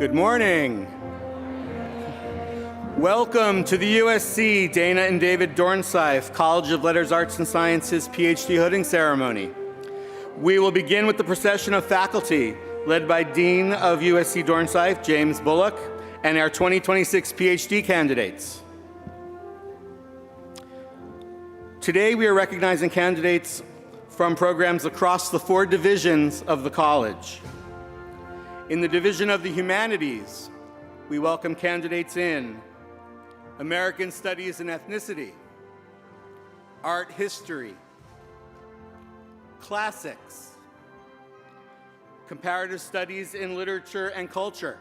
Good morning. Welcome to the USC Dana and David Dornsife College of Letters, Arts, and Sciences Ph.D. hooding ceremony. We will begin with the procession of faculty led by Dean of USC Dornsife, James Bullock, and our 2026 Ph.D. candidates. Today we are recognizing candidates from programs across the 4 divisions of the college. In the Division of the Humanities, we welcome candidates in American Studies and Ethnicity, Art History, Classics, Comparative Studies in Literature and Culture,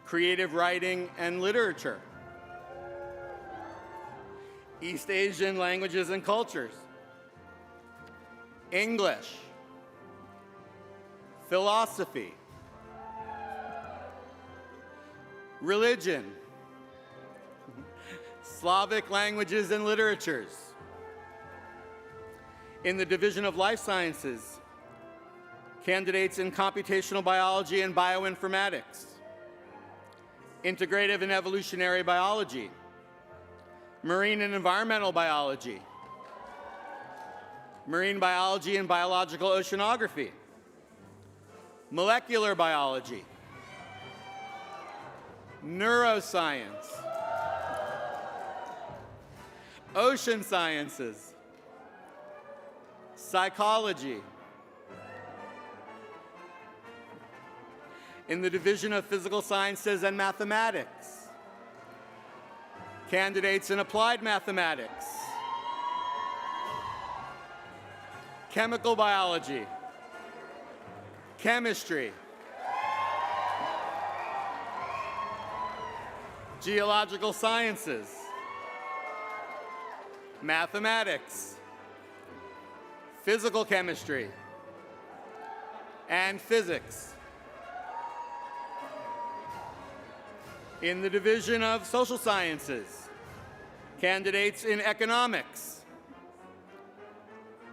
Creative Writing and Literature, East Asian Languages and Cultures, English, Philosophy, Religion, Slavic Languages and Literatures. In the Division of Life Sciences, candidates in Computational Biology and Bioinformatics, Integrative and Evolutionary Biology, Marine and Environmental Biology, Marine Biology and Biological Oceanography, Molecular Biology, Neuroscience, Ocean Sciences, Psychology. In the Division of Physical Sciences and Mathematics, candidates in Applied Mathematics, Chemical Biology, Chemistry, Geological Sciences, Mathematics, Physical Chemistry, and Physics. In the Division of Social Sciences, candidates in Economics,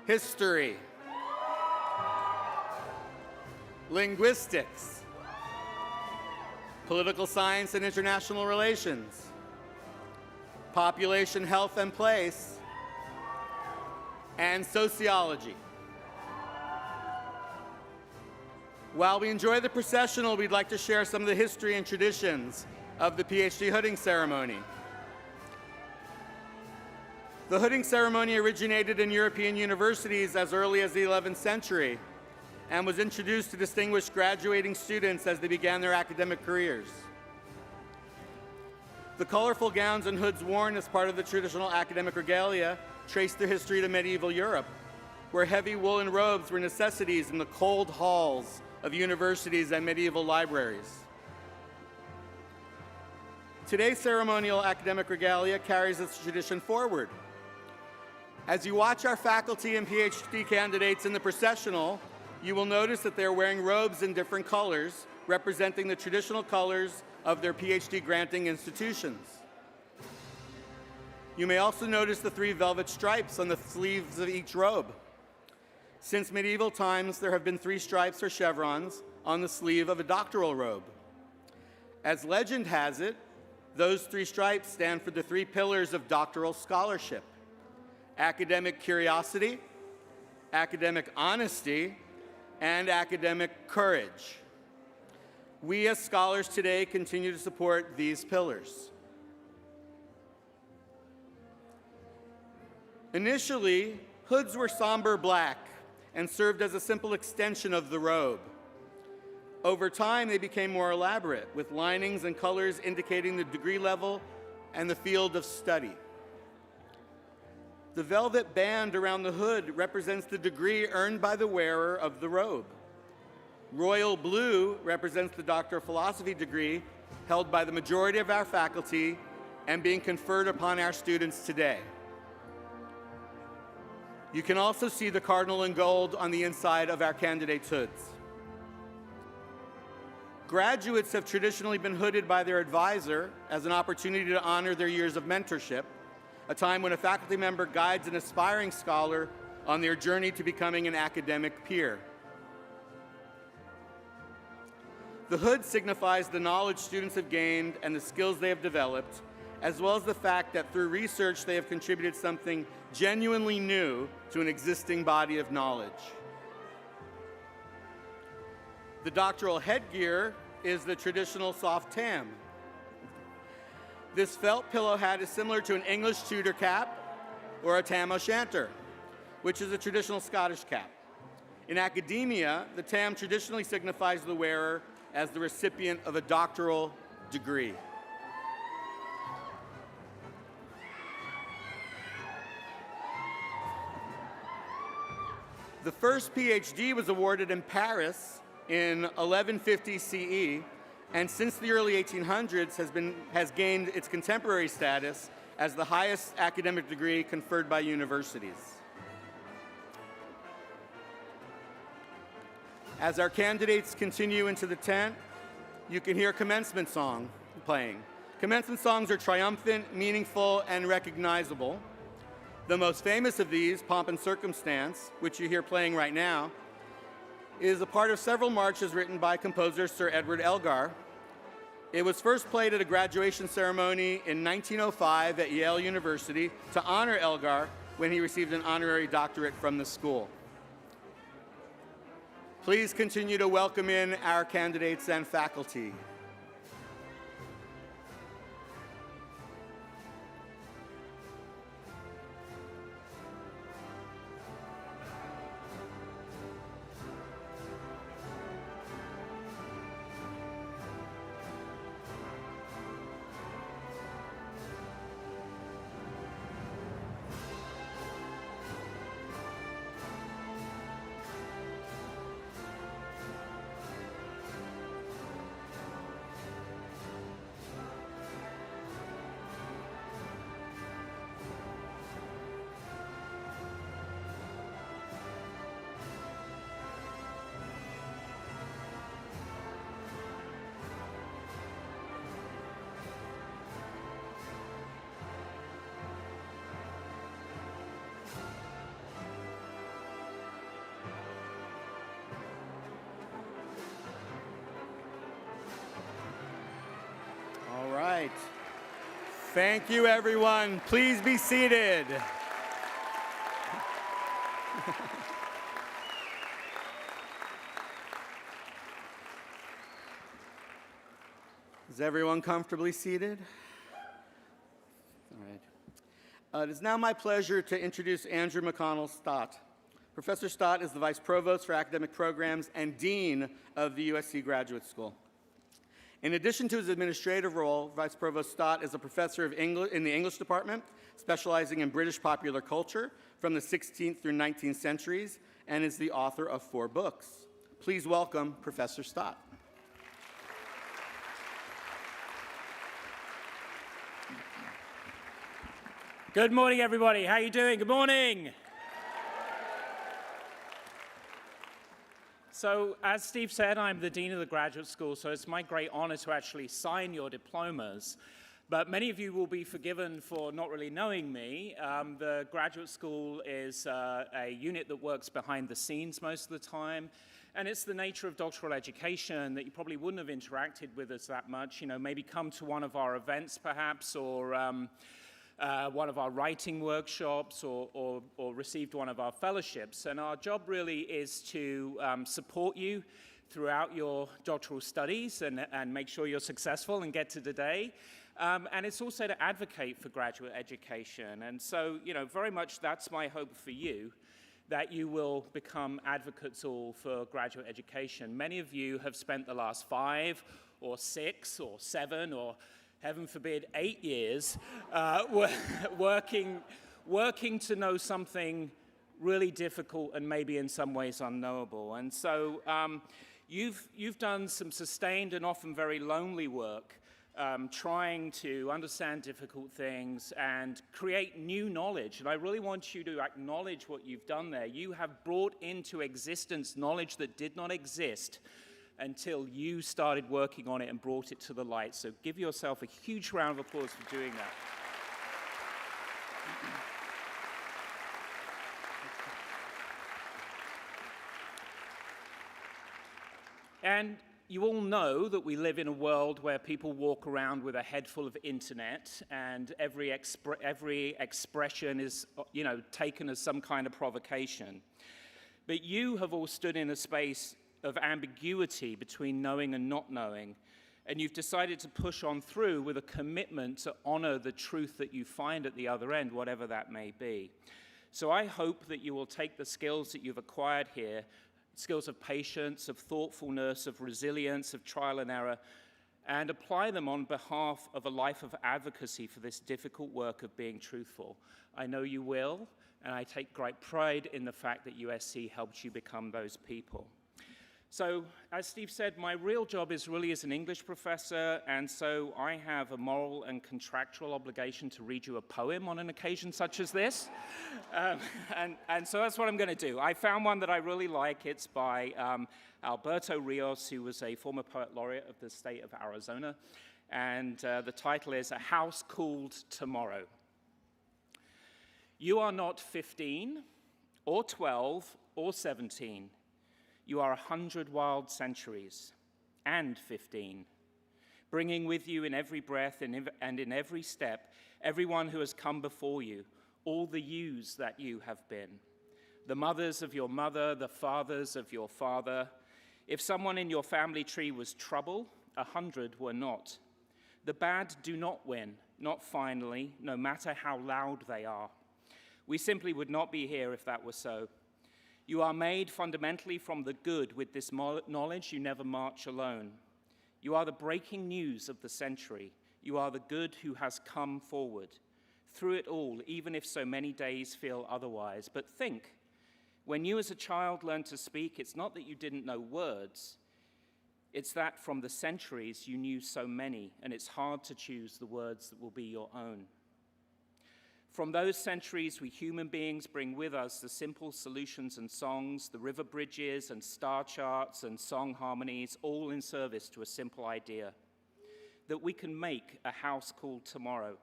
History, Linguistics, Political Science and International Relations, Population Health and Place, and Sociology. While we enjoy the processional, we'd like to share some of the history and traditions of the Ph.D. hooding ceremony. The hooding ceremony originated in European universities as early as the 11th century and was introduced to distinguished graduating students as they began their academic careers. The colorful gowns and hoods worn as part of the traditional academic regalia trace their history to medieval Europe, where heavy woolen robes were necessities in the cold halls of universities and medieval libraries. Today's ceremonial academic regalia carries this tradition forward. As you watch our faculty and PhD candidates in the processional, you will notice that they're wearing robes in different colors, representing the traditional colors of their PhD granting institutions. You may also notice the 3 velvet stripes on the sleeves of each robe. Since medieval times, there have been 3 stripes or chevrons on the sleeve of a doctoral robe. As legend has it, those 3 stripes stand for the 3 pillars of doctoral scholarship: academic curiosity, academic honesty, and academic courage. We as scholars today continue to support these pillars. Initially, hoods were somber black and served as a simple extension of the robe. Over time, they became more elaborate, with linings and colors indicating the degree level and the field of study. The velvet band around the hood represents the degree earned by the wearer of the robe. Royal blue represents the Doctor of Philosophy degree held by the majority of our faculty and being conferred upon our students today. You can also see the cardinal in gold on the inside of our candidates' hoods. Graduates have traditionally been hooded by their advisor as an opportunity to honor their years of mentorship, a time when a faculty member guides an aspiring scholar on their journey to becoming an academic peer. The hood signifies the knowledge students have gained and the skills they have developed, as well as the fact that through research they have contributed something genuinely new to an existing body of knowledge. The doctoral headgear is the traditional soft tam. This felt pillow hat is similar to an English Tudor cap or a tam o'shanter, which is a traditional Scottish cap. In academia, the tam traditionally signifies the wearer as the recipient of a doctoral degree. The first Ph.D. was awarded in Paris in 1150 CE, and since the early 1800s has gained its contemporary status as the highest academic degree conferred by universities. As our candidates continue into the tent, you can hear commencement song playing. Commencement songs are triumphant, meaningful, and recognizable. The most famous of these, Pomp and Circumstance, which you hear playing right now, is a part of several marches written by composer Sir Edward Elgar. It was first played at a graduation ceremony in 1905 at Yale University to honor Elgar when he received an honorary doctorate from the school. Please continue to welcome in our candidates and faculty. All right. Thank you, everyone. Please be seated. Is everyone comfortably seated? All right. It is now my pleasure to introduce Andrew McConnell Stott. Professor Stott is the Vice Provost for Academic Programs and Dean of the USC Graduate School. In addition to his administrative role, Vice Provost Stott is a professor of English in the English department, specializing in British popular culture from the 16th through 19th centuries, and is the author of 4 books. Please welcome Professor Stott. Good morning, everybody. How are you doing? Good morning. So, as Steve said, I'm the Dean of the Graduate School, so it's my great honor to actually sign your diplomas. But many of you will be forgiven for not really knowing me. The Graduate School is a unit that works behind the scenes most of the time. And it's the nature of doctoral education that you probably wouldn't have interacted with us that much. You know, maybe come to one of our events, perhaps, or one of our writing workshops, or received one of our fellowships. And our job really is to support you throughout your doctoral studies and make sure you're successful and get to today. And it's also to advocate for graduate education. And so, you know, very much that's my hope for you, that you will become advocates all for graduate education. Many of you have spent the last 5 or 6 or 7 or heaven forbid, 8 years, working to know something really difficult and maybe in some ways unknowable. And so you've done some sustained and often very lonely work trying to understand difficult things and create new knowledge. And I really want you to acknowledge what you've done there. You have brought into existence knowledge that did not exist until you started working on it and brought it to the light. So give yourself a huge round of applause for doing that. And you all know that we live in a world where people walk around with a head full of internet, and every expression is, taken as some kind of provocation. But you have all stood in a space of ambiguity between knowing and not knowing, and you've decided to push on through with a commitment to honor the truth that you find at the other end, whatever that may be. So I hope that you will take the skills that you've acquired here, skills of patience, of thoughtfulness, of resilience, of trial and error, and apply them on behalf of a life of advocacy for this difficult work of being truthful. I know you will, and I take great pride in the fact that USC helped you become those people. So, as Steve said, my real job is really as an English professor, and so I have a moral and contractual obligation to read you a poem on an occasion such as this. And so that's what I'm going to do. I found one that I really like. It's by Alberto Rios, who was a former poet laureate of the state of Arizona, and the title is A House Called Tomorrow. You are not 15, or 12, or 17. You are 100 wild centuries, and 15, bringing with you in every breath and in every step everyone who has come before you, all the yous that you have been, the mothers of your mother, the fathers of your father. If someone in your family tree was trouble, 100 were not. The bad do not win, not finally, no matter how loud they are. We simply would not be here if that were so. You are made fundamentally from the good. With this knowledge, you never march alone. You are the breaking news of the century. You are the good who has come forward. Through it all, even if so many days feel otherwise. But think, when you as a child learned to speak, it's not that you didn't know words. It's that from the centuries you knew so many, and it's hard to choose the words that will be your own. From those centuries, we human beings bring with us the simple solutions and songs, the river bridges and star charts and song harmonies, all in service to a simple idea, that we can make a house called tomorrow.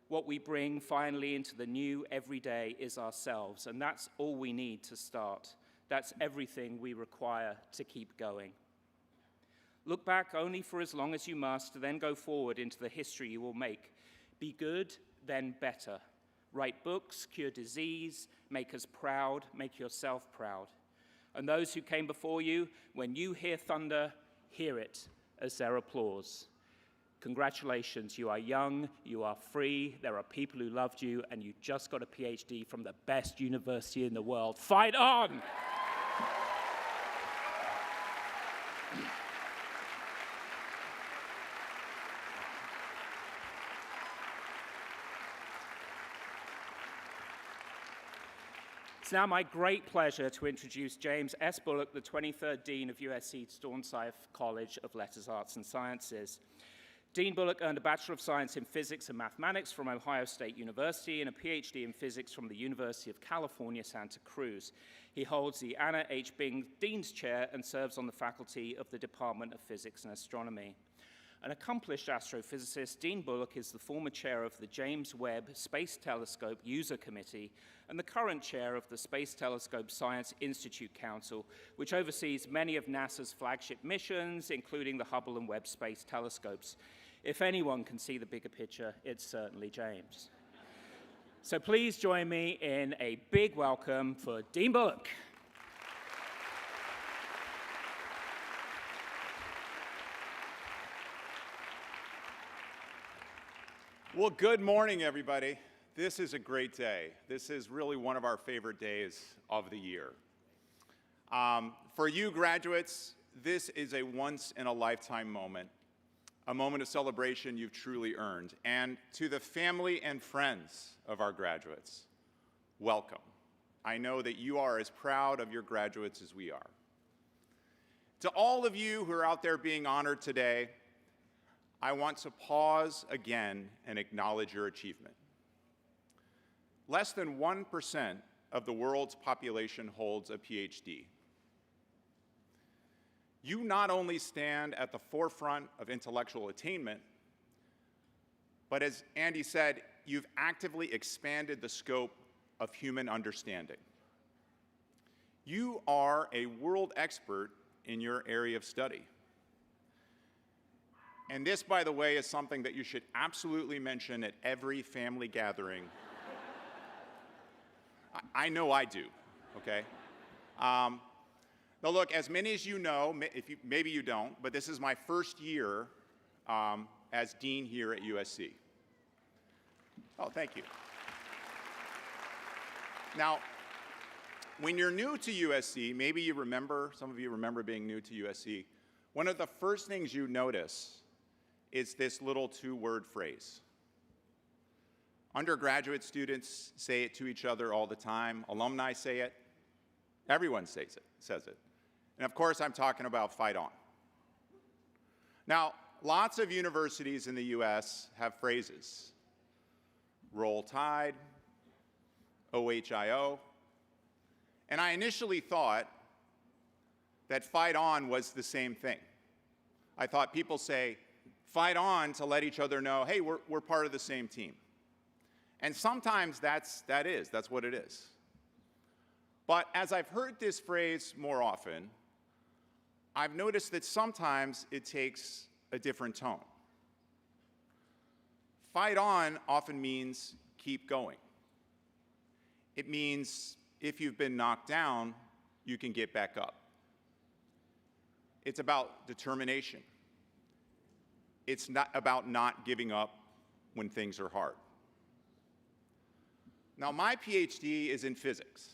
What we bring finally into the new every day is ourselves, and that's all we need to start. That's everything we require to keep going. Look back only for as long as you must, then go forward into the history you will make. Be good, then better. Write books, cure disease, make us proud, make yourself proud. And those who came before you, when you hear thunder, hear it as their applause. Congratulations, you are young, you are free, there are people who loved you, and you just got a Ph.D. from the best university in the world. Fight on! It's now my great pleasure to introduce James S. Bullock, the 23rd Dean of USC Dornsife College of Letters, Arts, and Sciences. Dean Bullock earned a Bachelor of Science in Physics and Mathematics from Ohio State University and a Ph.D. in Physics from the University of California, Santa Cruz. He holds the Anna H. Bing Dean's Chair and serves on the faculty of the Department of Physics and Astronomy. An accomplished astrophysicist, Dean Bullock is the former chair of the James Webb Space Telescope User Committee and the current chair of the Space Telescope Science Institute Council, which oversees many of NASA's flagship missions, including the Hubble and Webb space telescopes. If anyone can see the bigger picture, it's certainly James. So please join me in a big welcome for Dean Bullock. Well, good morning, everybody. This is a great day. This is really one of our favorite days of the year. For you graduates, this is a once-in-a-lifetime moment, a moment of celebration you've truly earned. And to the family and friends of our graduates, welcome. I know that you are as proud of your graduates as we are. To all of you who are out there being honored today, I want to pause again and acknowledge your achievement. Less than 1% of the world's population holds a Ph.D. You not only stand at the forefront of intellectual attainment, but as Andy said, you've actively expanded the scope of human understanding. You are a world expert in your area of study. And this, by the way, is something that you should absolutely mention at every family gathering. I know I do, okay? Now look, as many as you know, maybe you don't, but this is my first year as dean here at USC. Oh, thank you. Now, when you're new to USC, maybe you remember, some of you remember being new to USC, one of the first things you notice is this little two-word phrase. Undergraduate students say it to each other all the time. Alumni say it. Everyone says it. And of course, I'm talking about fight on. Now, lots of universities in the US have phrases. Roll Tide, OHIO. And I initially thought that fight on was the same thing. I thought people say, fight on to let each other know, hey, we're part of the same team. And sometimes that's what it is. But as I've heard this phrase more often, I've noticed that sometimes it takes a different tone. Fight on often means keep going. It means if you've been knocked down, you can get back up. It's about determination. It's not about not giving up when things are hard. Now, my Ph.D. is in physics.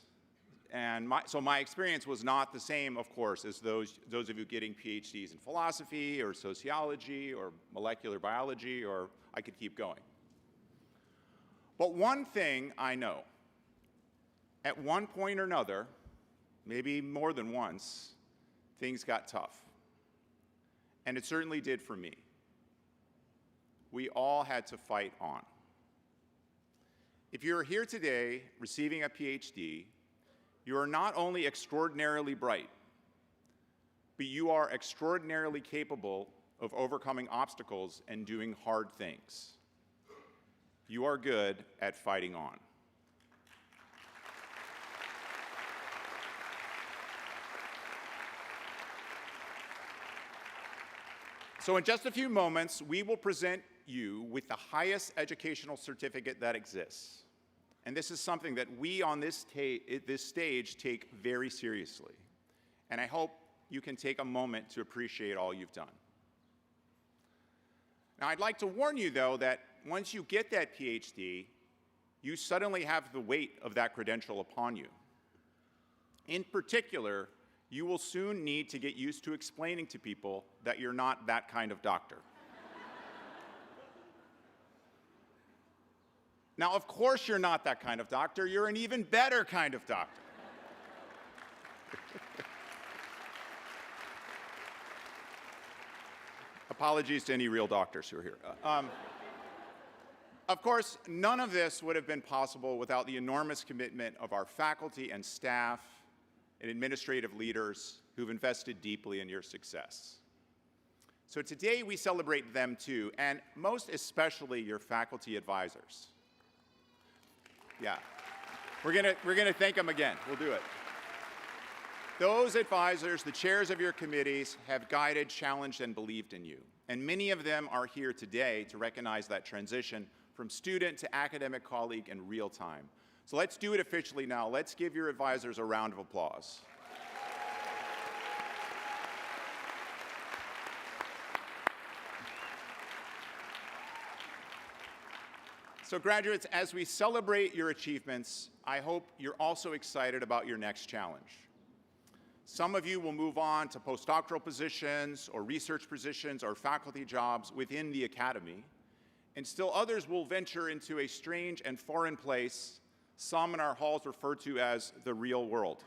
And so my experience was not the same, of course, as those of you getting PhDs in philosophy or sociology or molecular biology, or I could keep going. But one thing I know, at one point or another, maybe more than once, things got tough. And it certainly did for me. We all had to fight on. If you're here today receiving a PhD, you are not only extraordinarily bright, but you are extraordinarily capable of overcoming obstacles and doing hard things. You are good at fighting on. So in just a few moments, we will present you with the highest educational certificate that exists. And this is something that we on this stage take very seriously. And I hope you can take a moment to appreciate all you've done. Now, I'd like to warn you, though, that once you get that PhD, you suddenly have the weight of that credential upon you. In particular, you will soon need to get used to explaining to people that you're not that kind of doctor. Now, of course you're not that kind of doctor. You're an even better kind of doctor. Apologies to any real doctors who are here. Of course, none of this would have been possible without the enormous commitment of our faculty and staff and administrative leaders who've invested deeply in your success. So today we celebrate them too, and most especially your faculty advisors. Yeah, we're gonna thank them again. We'll do it. Those advisors, the chairs of your committees, have guided, challenged, and believed in you. And many of them are here today to recognize that transition from student to academic colleague in real time. So let's do it officially now. Let's give your advisors a round of applause. So graduates, as we celebrate your achievements, I hope you're also excited about your next challenge. Some of you will move on to postdoctoral positions or research positions or faculty jobs within the academy, and still others will venture into a strange and foreign place some in our halls refer to as the real world,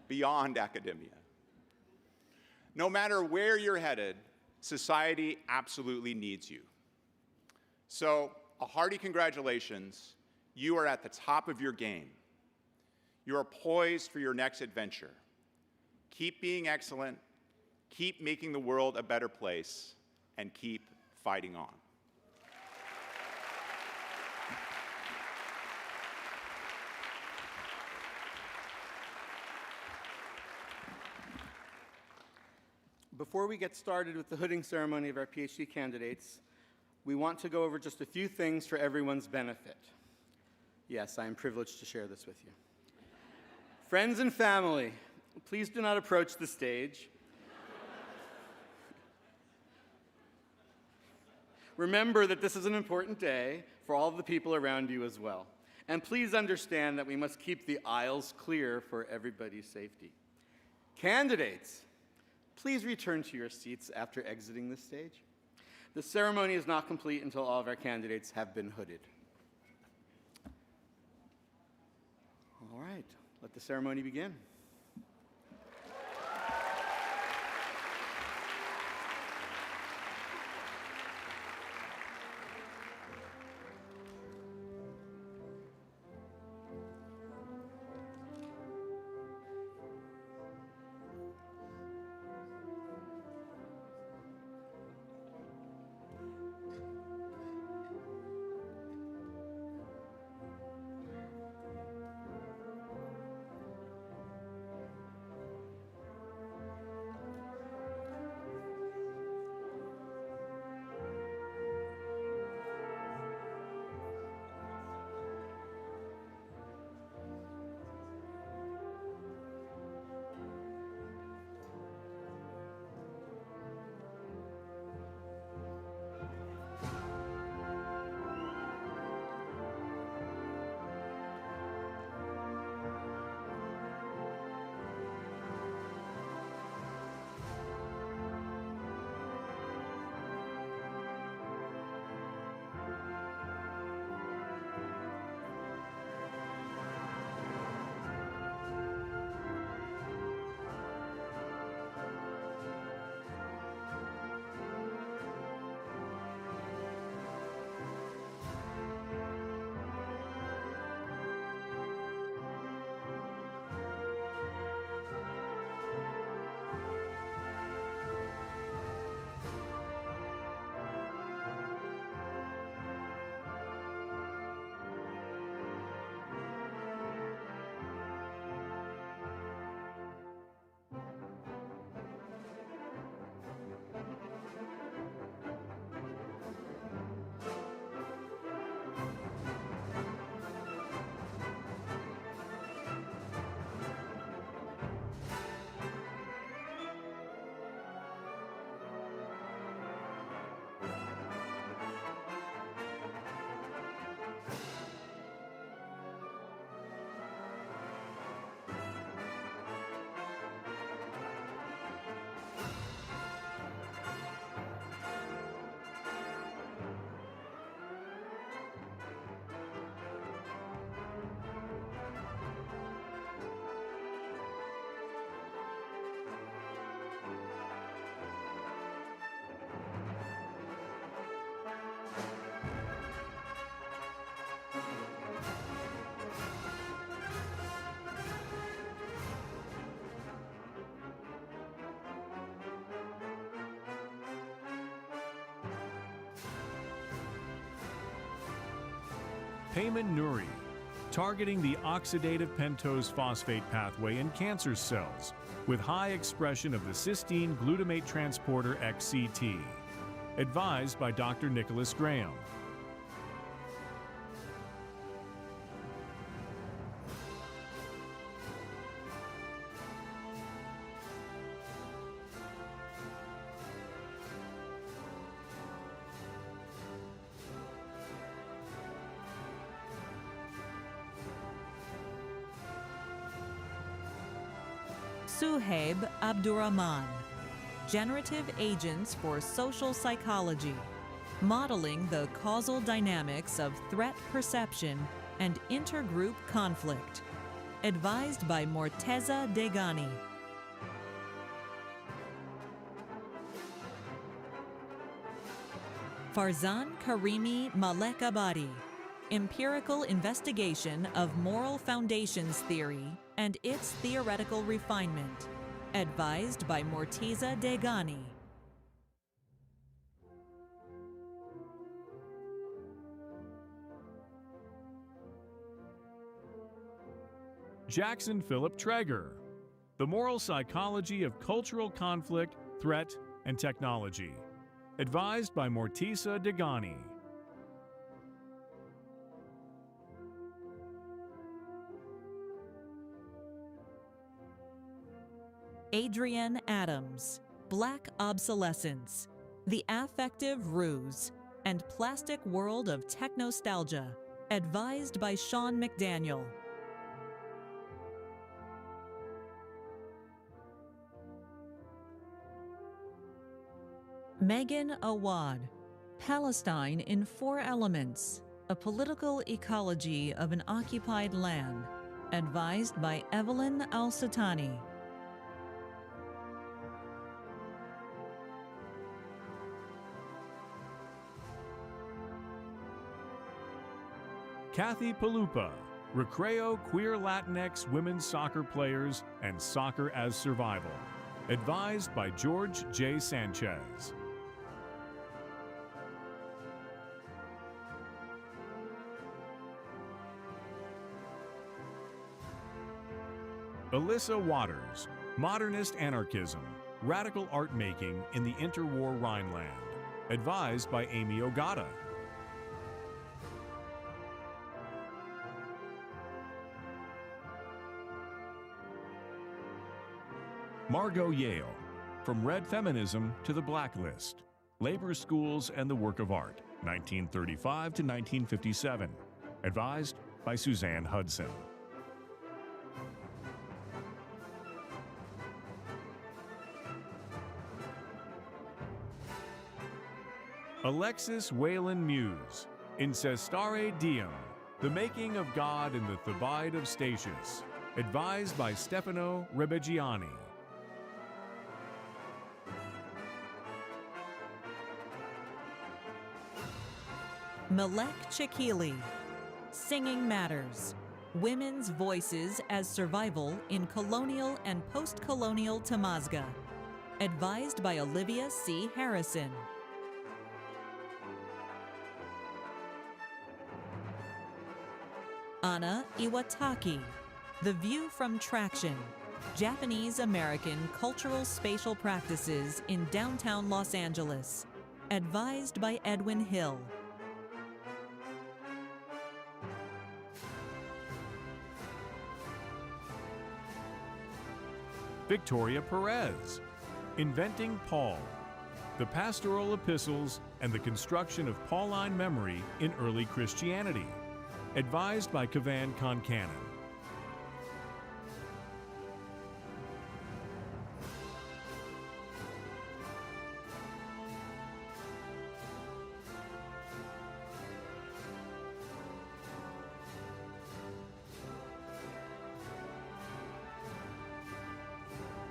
beyond academia. No matter where you're headed, society absolutely needs you. So, a hearty congratulations. You are at the top of your game. You are poised for your next adventure. Keep being excellent, keep making the world a better place, and keep fighting on. Before we get started with the hooding ceremony of our PhD candidates, we want to go over just a few things for everyone's benefit. Yes, I am privileged to share this with you. Friends and family, please do not approach the stage. Remember that this is an important day for all of the people around you as well. And please understand that we must keep the aisles clear for everybody's safety. Candidates, please return to your seats after exiting the stage. The ceremony is not complete until all of our candidates have been hooded. All right, let the ceremony begin. Payman Nuri, targeting the oxidative pentose phosphate pathway in cancer cells with high expression of the cysteine glutamate transporter XCT. Advised by Dr. Nicholas Graham. Suhaib Abdurrahman, Generative Agents for Social Psychology, Modeling the Causal Dynamics of Threat Perception and Intergroup Conflict. Advised by Morteza Degani. Farzan Karimi Malekabadi, Empirical Investigation of Moral Foundations Theory and its Theoretical Refinement. Advised by Morteza Degani. Jackson Philip Traeger, The Moral Psychology of Cultural Conflict, Threat, and Technology. Advised by Mortisa Degani. Adrienne Adams, Black Obsolescence, The Affective Ruse, and Plastic World of Technostalgia. Advised by Sean McDaniel. Megan Awad, Palestine in 4 Elements, A Political Ecology of an Occupied Land. Advised by Evelyn Al-Sutani. Kathy Palupa, Recreo Queer Latinx Women's Soccer Players and Soccer as Survival. Advised by George J. Sanchez. Alyssa Waters, Modernist Anarchism, Radical Art Making in the Interwar Rhineland. Advised by Amy Ogata. Margot Yale, From Red Feminism to the Blacklist, Labor Schools and the Work of Art, 1935 to 1957. Advised by Suzanne Hudson. Alexis Whalen Muse, Incestare Diem, The Making of God in the Thebaid of Statius. Advised by Stefano Rebeggiani. Malek Chakili, Singing Matters, Women's Voices as Survival in Colonial and Post-Colonial Tamazgha. Advised by Olivia C. Harrison. Anna Iwataki, The View from Traction, Japanese-American Cultural Spatial Practices in Downtown Los Angeles. Advised by Edwin Hill. Victoria Perez, Inventing Paul, The Pastoral Epistles and the Construction of Pauline Memory in Early Christianity. Advised by Kavan Concanon.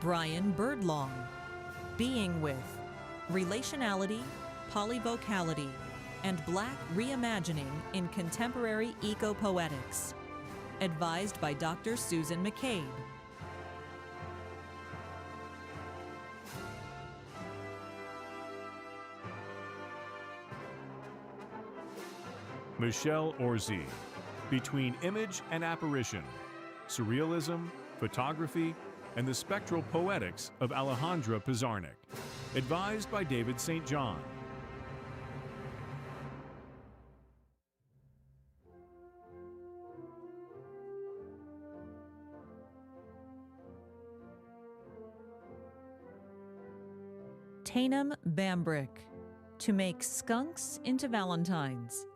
Brian Birdlong, Being With, Relationality, Polyvocality, and Black Reimagining in Contemporary Eco-Poetics. Advised by Dr. Susan McCabe. Michelle Orsi, Between Image and Apparition, Surrealism, Photography, and the Spectral Poetics of Alejandra Pizarnik. Advised by David St. John. Tainum Bambrick, To Make Skunks into Valentines,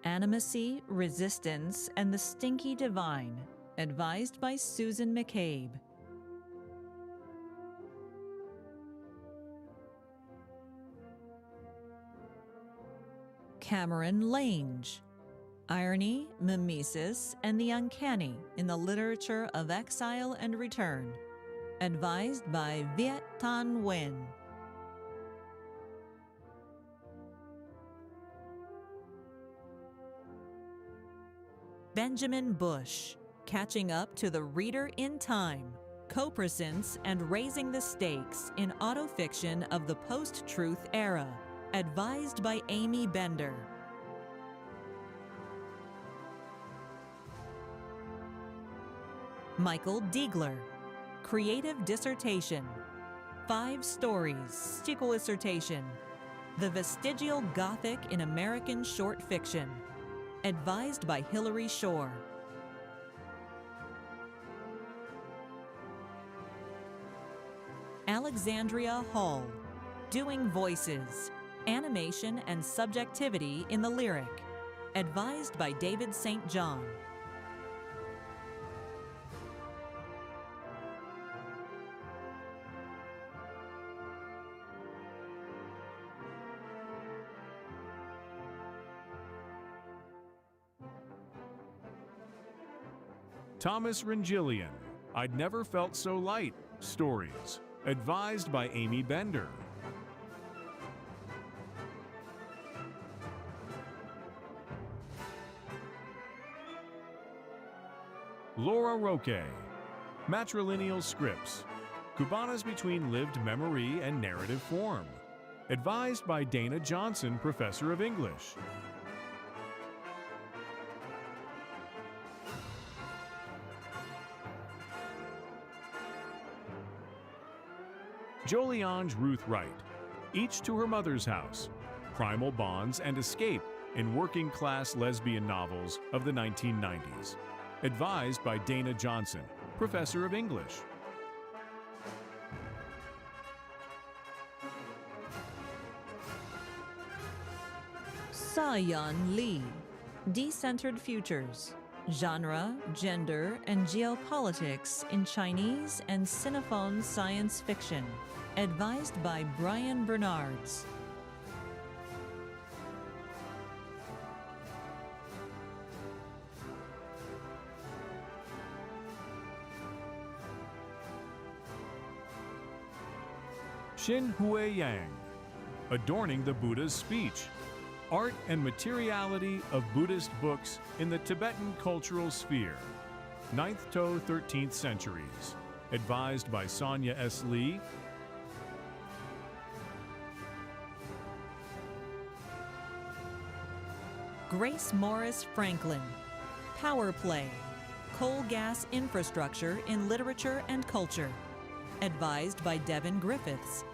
Animacy, Resistance, and the Stinky Divine. Advised by Susan McCabe. Cameron Lange, Irony, Mimesis, and the Uncanny in the Literature of Exile and Return. Advised by Viet Thanh Nguyen. Benjamin Bush, Catching Up to the Reader in Time, Co-Presence and Raising the Stakes in Autofiction of the Post-Truth Era. Advised by Amy Bender. Michael Diegler, Creative dissertation. 5 stories, stickle dissertation. The Vestigial Gothic in American Short Fiction. Advised by Hilary Shore. Alexandria Hall. Doing Voices. Animation and Subjectivity in the Lyric. Advised by David St. John. Thomas Rangillian, I'd Never Felt So Light, Stories, advised by Amy Bender. Laura Roque, Matrilineal Scripts, Cubanas Between Lived Memory and Narrative Form, advised by Dana Johnson, Professor of English. Joliange Ruth Wright, Each to Her Mother's House, Primal Bonds and Escape in Working Class Lesbian Novels of the 1990s. Advised by Dana Johnson, Professor of English. Sa-Yan Lee, Decentered Futures, Genre, Gender, and Geopolitics in Chinese and Sinophone Science Fiction. Advised by Brian Bernards. Xin Hui Yang, Adorning the Buddha's Speech, Art and Materiality of Buddhist Books in the Tibetan Cultural Sphere, 9th to 13th Centuries, advised by Sonia S. Lee. Grace Morris Franklin, Power Play, Coal Gas Infrastructure in Literature and Culture, advised by Devin Griffiths.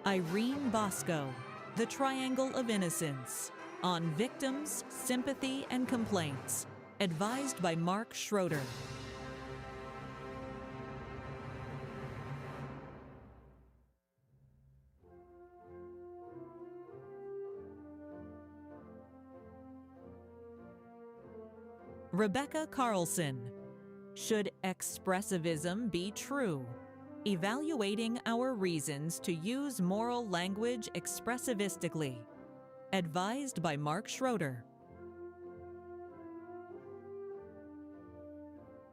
Irene Bosco, The Triangle of Innocence, on Victims, Sympathy, and Complaints, advised by Mark Schroeder. Rebecca Carlson, Should Expressivism Be True? Evaluating Our Reasons to Use Moral Language Expressivistically. Advised by Mark Schroeder.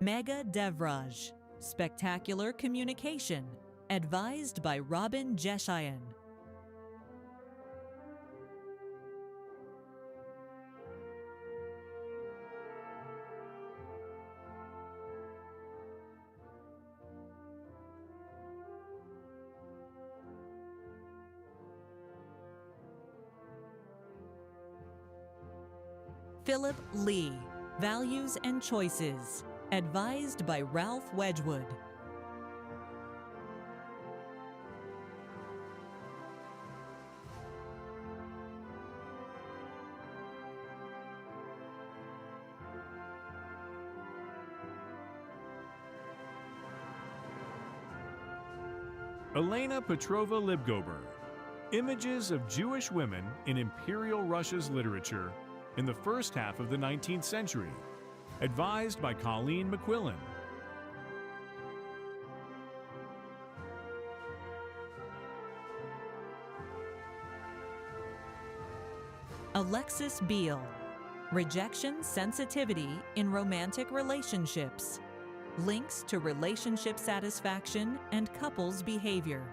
Megha Devraj, Spectacular Communication. Advised by Robin Jeshayan. Philip Lee, Values and Choices, advised by Ralph Wedgwood. Elena Petrova Libgober, Images of Jewish Women in Imperial Russia's Literature in the First Half of the 19th Century, advised by Colleen McQuillan. Alexis Beale, Rejection Sensitivity in Romantic Relationships, Links to Relationship Satisfaction and Couples Behavior,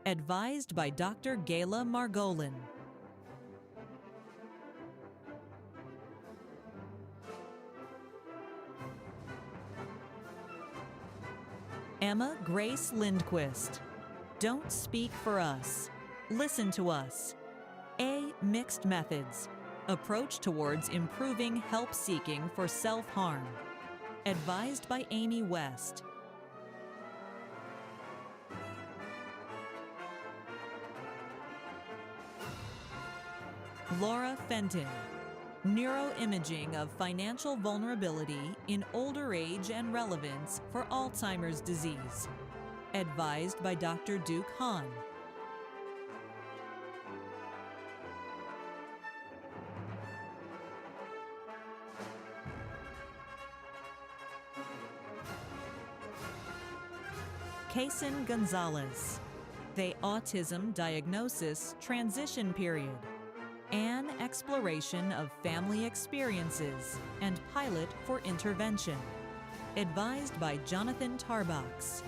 advised by Dr. Gayla Margolin. Emma Grace Lindquist, Don't Speak for Us, Listen to us. A. Mixed methods. Approach towards improving help seeking for self-harm. Advised by Amy West. Laura Fenton. Neuroimaging of financial vulnerability in older age and relevance for Alzheimer's disease. Advised by Dr. Duke Hahn. Kaysen Gonzalez. The Autism Diagnosis Transition Period. An exploration of family experiences and pilot for intervention. Advised by Jonathan Tarbox.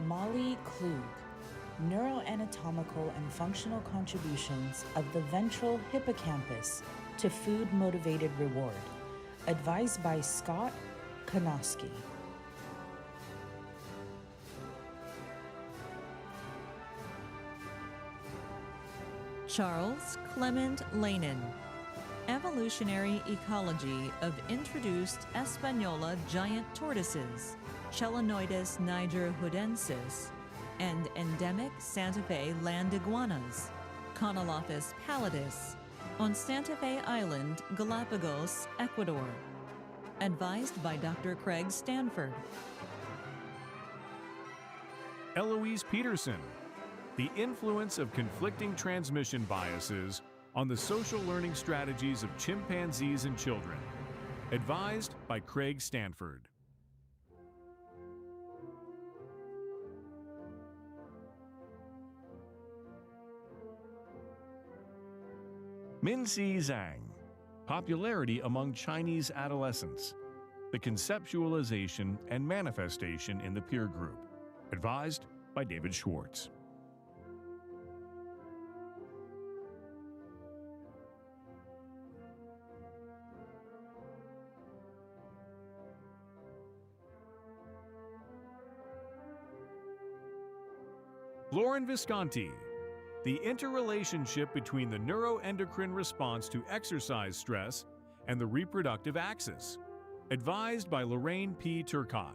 Molly Klug. Neuroanatomical and functional contributions of the ventral hippocampus to food-motivated reward. Advised by Scott Konoski. Charles Clement Lanin. Evolutionary ecology of introduced Espanola giant tortoises, Chelonoidus nigerhudensis, and endemic Santa Fe land iguanas, Conolophus pallidus, on Santa Fe Island, Galapagos, Ecuador. Advised by Dr. Craig Stanford. Eloise Peterson. The influence of conflicting transmission biases on the social learning strategies of chimpanzees and children. Advised by Craig Stanford. Minxi Zhang. Popularity among Chinese adolescents. The conceptualization and manifestation in the peer group. Advised by David Schwartz. Lauren Visconti. The interrelationship between the neuroendocrine response to exercise stress and the reproductive axis. Advised by Lorraine P. Turcotte.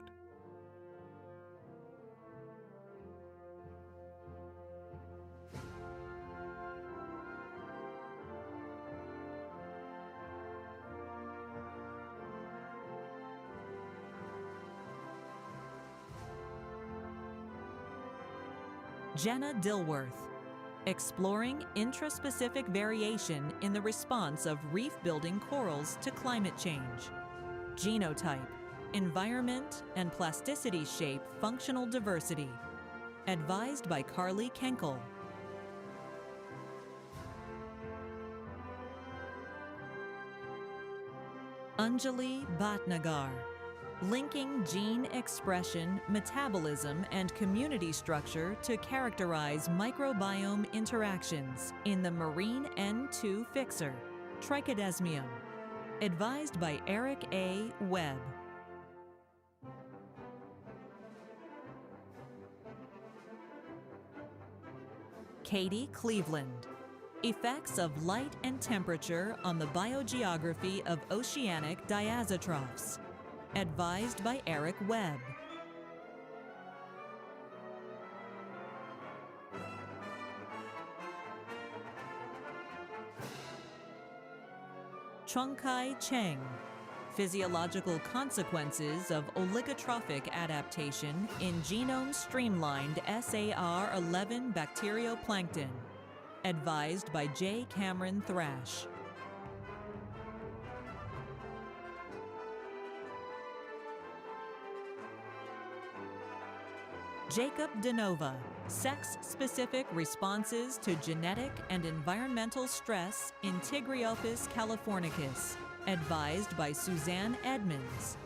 Jenna Dilworth. Exploring intraspecific variation in the response of reef-building corals to climate change. Genotype, environment, and plasticity shape functional diversity. Advised by Carly Kenkel. Anjali Bhatnagar. Linking gene expression, metabolism, and community structure to characterize microbiome interactions in the marine N2 fixer, Trichodesmium. Advised by Eric A. Webb. Katie Cleveland. Effects of light and temperature on the biogeography of oceanic diazotrophs. Advised by Eric Webb. Chungkai Cheng. Physiological consequences of oligotrophic adaptation in genome-streamlined SAR11 bacterioplankton. Advised by J. Cameron Thrash. Jacob DeNova. Sex-specific responses to genetic and environmental stress in Tigriopus californicus. Advised by Suzanne Edmonds.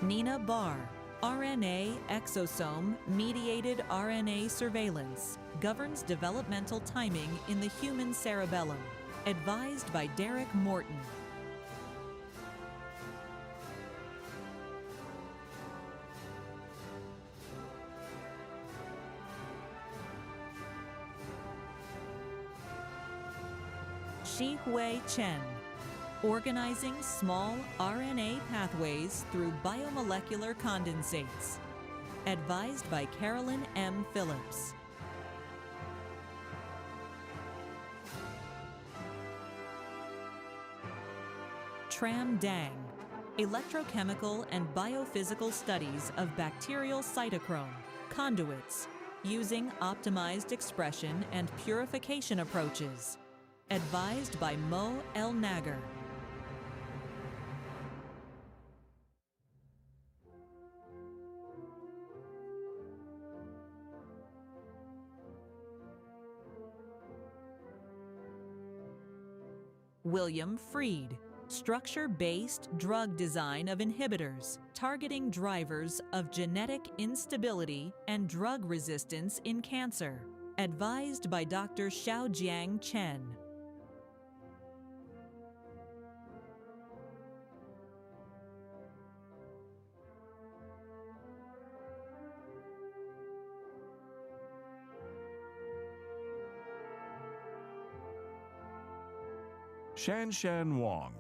Nina Barr, RNA exosome mediated RNA surveillance, governs developmental timing in the human cerebellum. Advised by Derek Morton. Shi-Hui Chen, organizing small RNA pathways through biomolecular condensates. Advised by Carolyn M. Phillips. Tram Dang, electrochemical and biophysical studies of bacterial cytochrome, conduits, using optimized expression and purification approaches. Advised by Mo El Nagar. William Freed, structure-based drug design of inhibitors, targeting drivers of genetic instability and drug resistance in cancer. Advised by Dr. Xiaojiang Chen. Shanshan Wang,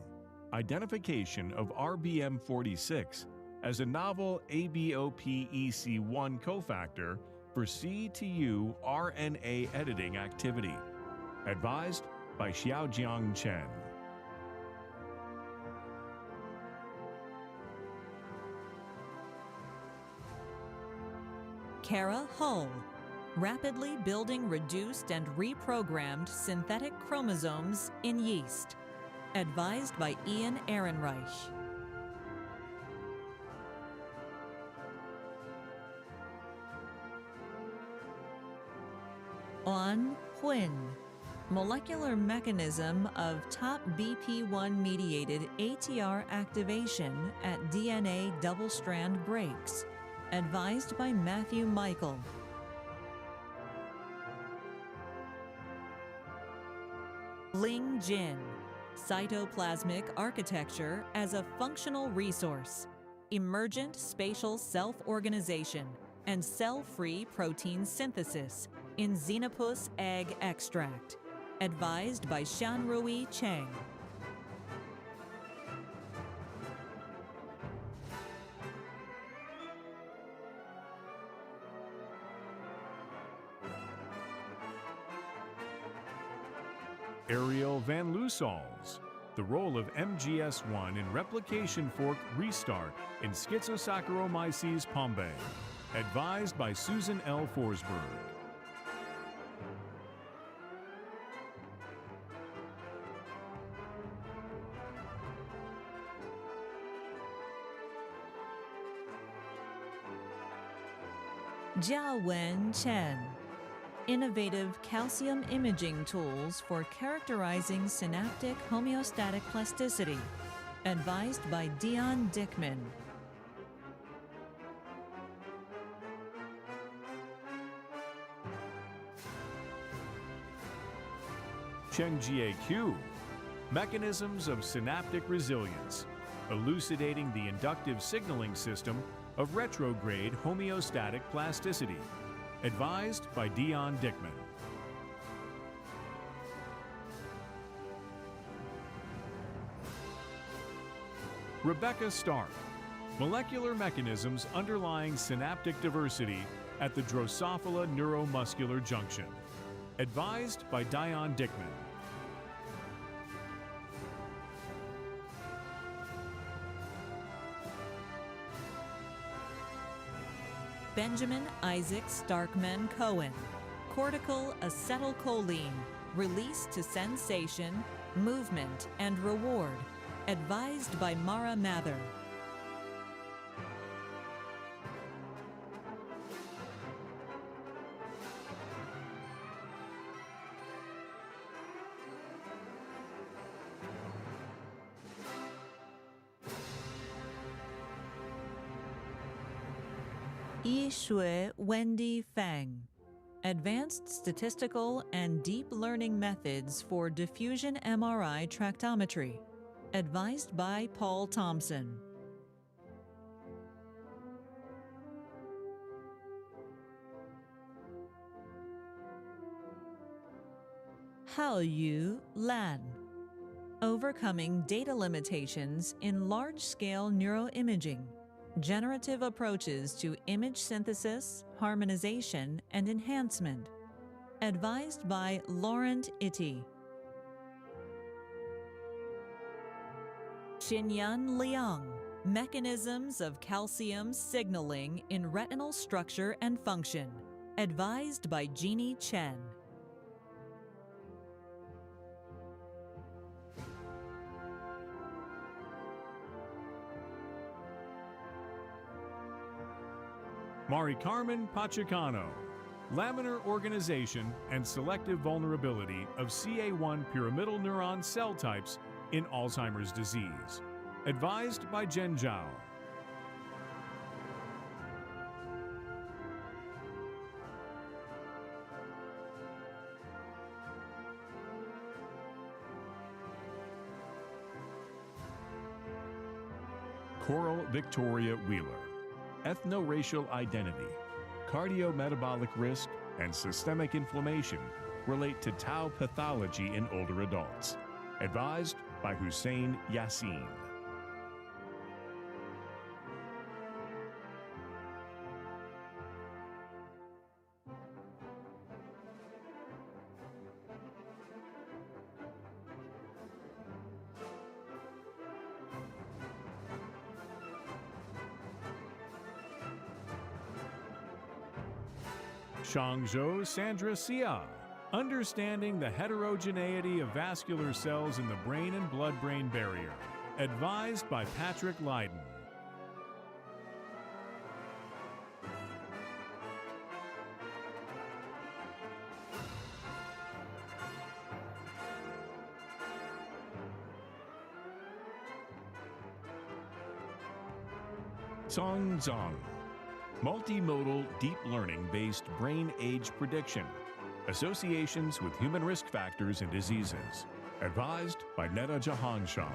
identification of RBM46 as a novel ABOPEC1 cofactor for C-to-U RNA editing activity. Advised by Xiaojiang Chen. Kara Hull, rapidly building reduced and reprogrammed synthetic chromosomes in yeast. Advised by Ian Ehrenreich. On Huyn, molecular mechanism of top BP1-mediated ATR activation at DNA double-strand breaks. Advised by Matthew Michael. Ling Jin, cytoplasmic architecture as a functional resource, emergent spatial self-organization, and cell-free protein synthesis in Xenopus egg extract. Advised by Shanrui Cheng. Ariel Van Loosals, the role of MGS1 in replication fork restart in Schizosaccharomyces pombe. Advised by Susan L. Forsberg. Jiawen Chen, innovative calcium imaging tools for characterizing synaptic homeostatic plasticity. Advised by Dion Dickman. Chengjie Q, mechanisms of synaptic resilience, elucidating the inductive signaling system of retrograde homeostatic plasticity. Advised by Dion Dickman. Rebecca Stark, molecular mechanisms underlying synaptic diversity at the Drosophila neuromuscular junction. Advised by Dion Dickman. Benjamin Isaac Starkman Cohen, cortical acetylcholine, release to sensation, movement, and reward. Advised by Mara Mather. Yi Shui Wendy Fang. Advanced Statistical and Deep Learning Methods for Diffusion MRI Tractometry. Advised by Paul Thompson. Hao Yu Lan. Overcoming data limitations in large-scale neuroimaging. Generative approaches to image synthesis, harmonization, and enhancement. Advised by Laurent Itty. Xinyan Liang. Mechanisms of calcium signaling in retinal structure and function. Advised by Jeannie Chen. Mari Carmen Pachacano. Laminar organization and selective vulnerability of CA1 pyramidal neuron cell types in Alzheimer's disease. Advised by Jen Zhao. Coral Victoria Wheeler. Ethno-racial identity, cardiometabolic risk, and systemic inflammation relate to tau pathology in older adults. Advised by Hussein Yassin. Shangzhou Sandra Xia. Understanding the heterogeneity of vascular cells in the brain and blood-brain barrier. Advised by Patrick Lydon. Song Zhang. Multimodal deep learning-based brain age prediction. Associations with human risk factors and diseases. Advised by Neda Jahanshad.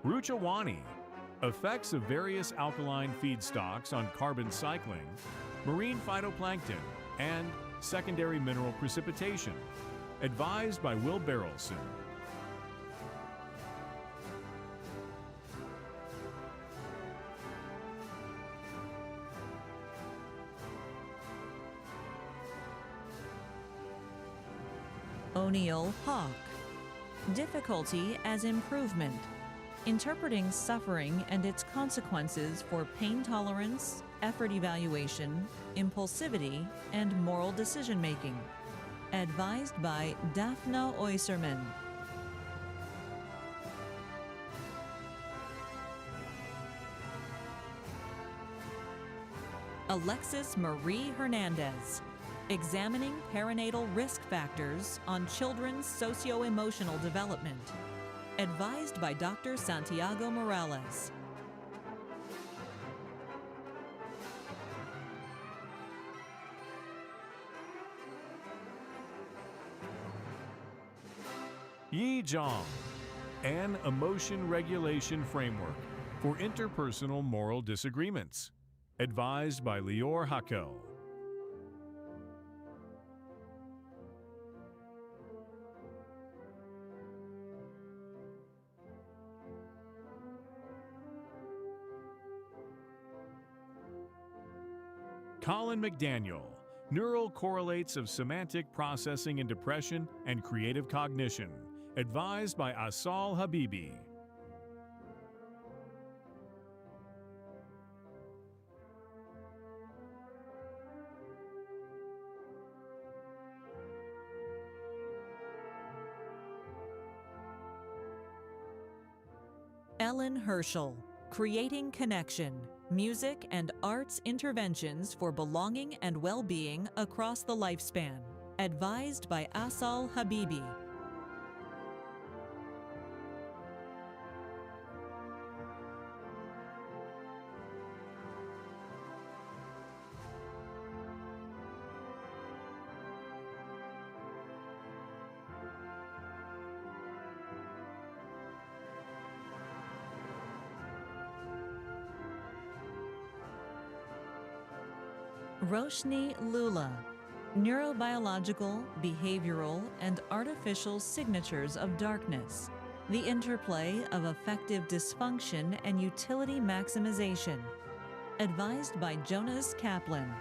Ruchawani. Effects of various alkaline feedstocks on carbon cycling, marine phytoplankton, and secondary mineral precipitation. Advised by Will Barrelson. O'Neill Hawk. Difficulty as improvement. Interpreting suffering and its consequences for pain tolerance, effort evaluation, impulsivity, and moral decision-making. Advised by Daphna Oyserman. Alexis Marie Hernandez. Examining perinatal risk factors on children's socio-emotional development. Advised by Dr. Santiago Morales. Yi Zhang. An emotion regulation framework for interpersonal moral disagreements. Advised by Lior Hakel. Colin McDaniel. Neural correlates of semantic processing in depression and creative cognition. Advised by Asal Habibi. Ellen Herschel. Creating Connection. Music and arts interventions for belonging and well-being across the lifespan. Advised by Asal Habibi. Roshni Lula, neurobiological, behavioral, and artificial signatures of darkness, the interplay of affective dysfunction and utility maximization. Advised by Jonas Kaplan.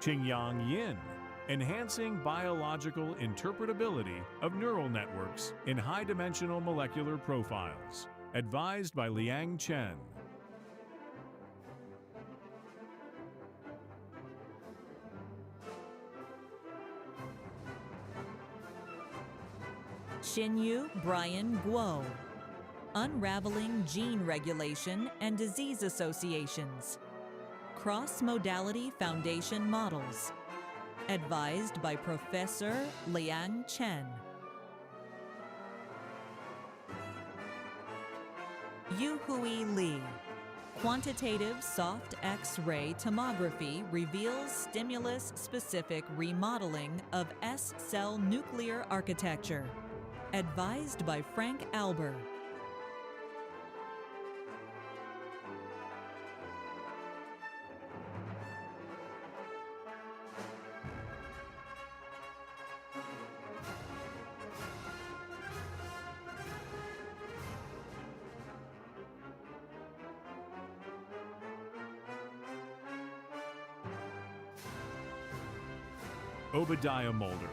Qingyang Yin, enhancing biological interpretability of neural networks in high-dimensional molecular profiles. Advised by Liang Chen. Xinyu Brian Guo, unraveling gene regulation and disease associations. Cross-modality foundation models. Advised by Professor Liang Chen. Yuhui Li, quantitative soft X-ray tomography reveals stimulus-specific remodeling of S-cell nuclear architecture. Advised by Frank Alber. Obadiah Mulder,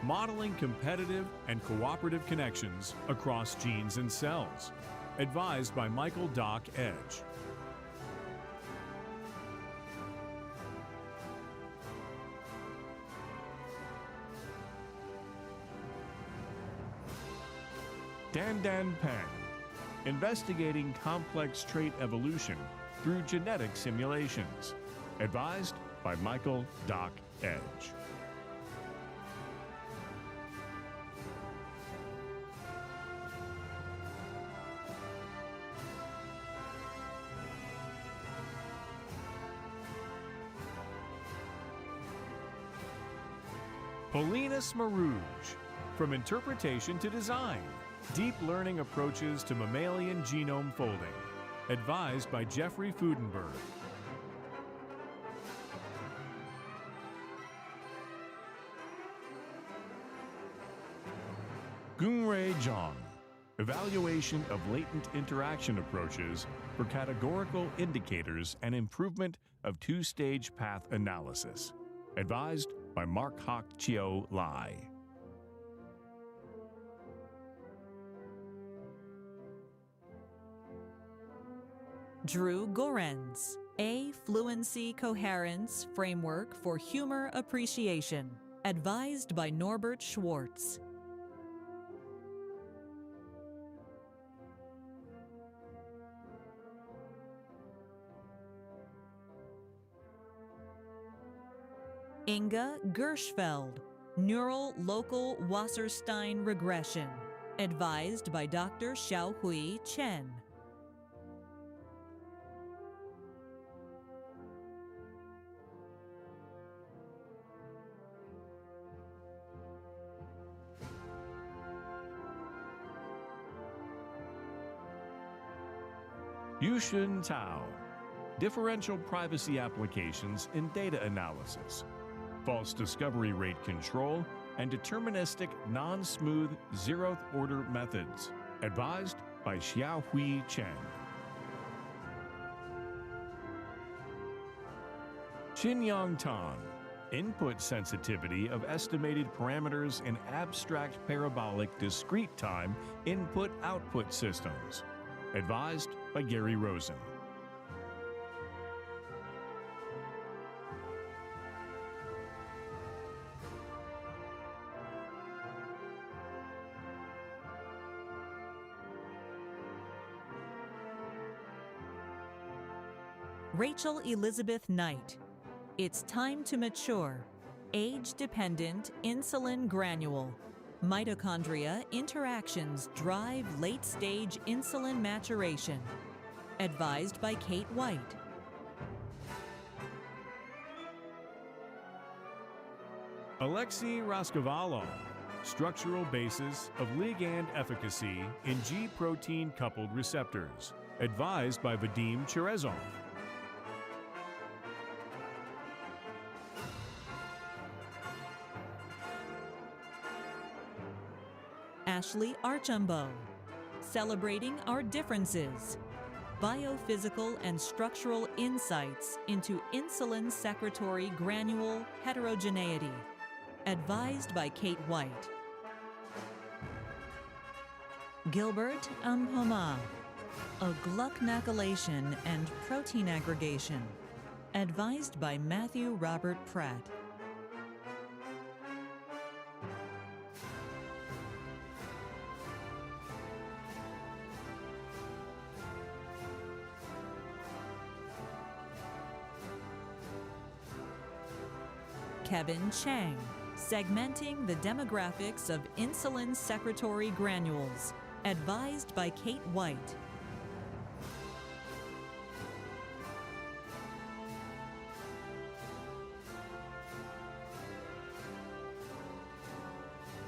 modeling competitive and cooperative connections across genes and cells. Advised by Michael Doc Edge. Dan Peng, investigating complex trait evolution through genetic simulations. Advised by Michael Doc Edge. Paulinus Marouge, from interpretation to design, deep learning approaches to mammalian genome folding. Advised by Jeffrey Fudenberg. Gunrei Zhang, evaluation of latent interaction approaches for categorical indicators and improvement of two-stage path analysis. Advised by Mark Hak Chio Lai. Drew Gorenz, a fluency coherence framework for humor appreciation. Advised by Norbert Schwartz. Inga Gershfeld, neural local Wasserstein regression. Advised by Dr. Xiaohui Chen. Yushun Tao, differential privacy applications in data analysis, false discovery rate control, and deterministic non-smooth zeroth order methods. Advised by Xiaohui Chen. Xinyang Tan, input sensitivity of estimated parameters in abstract parabolic discrete time input-output systems. Advised by Gary Rosen. Rachel Elizabeth Knight. It's time to mature. Age-dependent insulin granule. Mitochondria interactions drive late-stage insulin maturation. Advised by Kate White. Alexei Raskovalov, structural basis of ligand efficacy in G-protein coupled receptors. Advised by Vadim Cherezov. Ashley Archambault, celebrating our differences. Biophysical and structural insights into insulin secretory granule heterogeneity. Advised by Kate White. Gilbert Ampoma, agglutinacolation and protein aggregation. Advised by Matthew Robert Pratt. Kevin Chang, segmenting the demographics of insulin secretory granules. Advised by Kate White.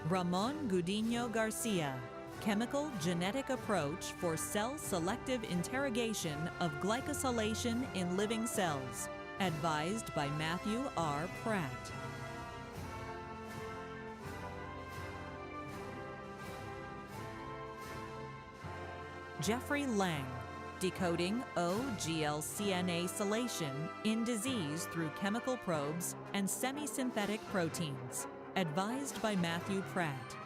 Ramon Gudino Garcia, chemical genetic approach for cell selective interrogation of glycosylation in living cells. Advised by Matthew R. Pratt. Jeffrey Lang, decoding O-GLCNA-sylation in disease through chemical probes and semi-synthetic proteins. Advised by Matthew Pratt.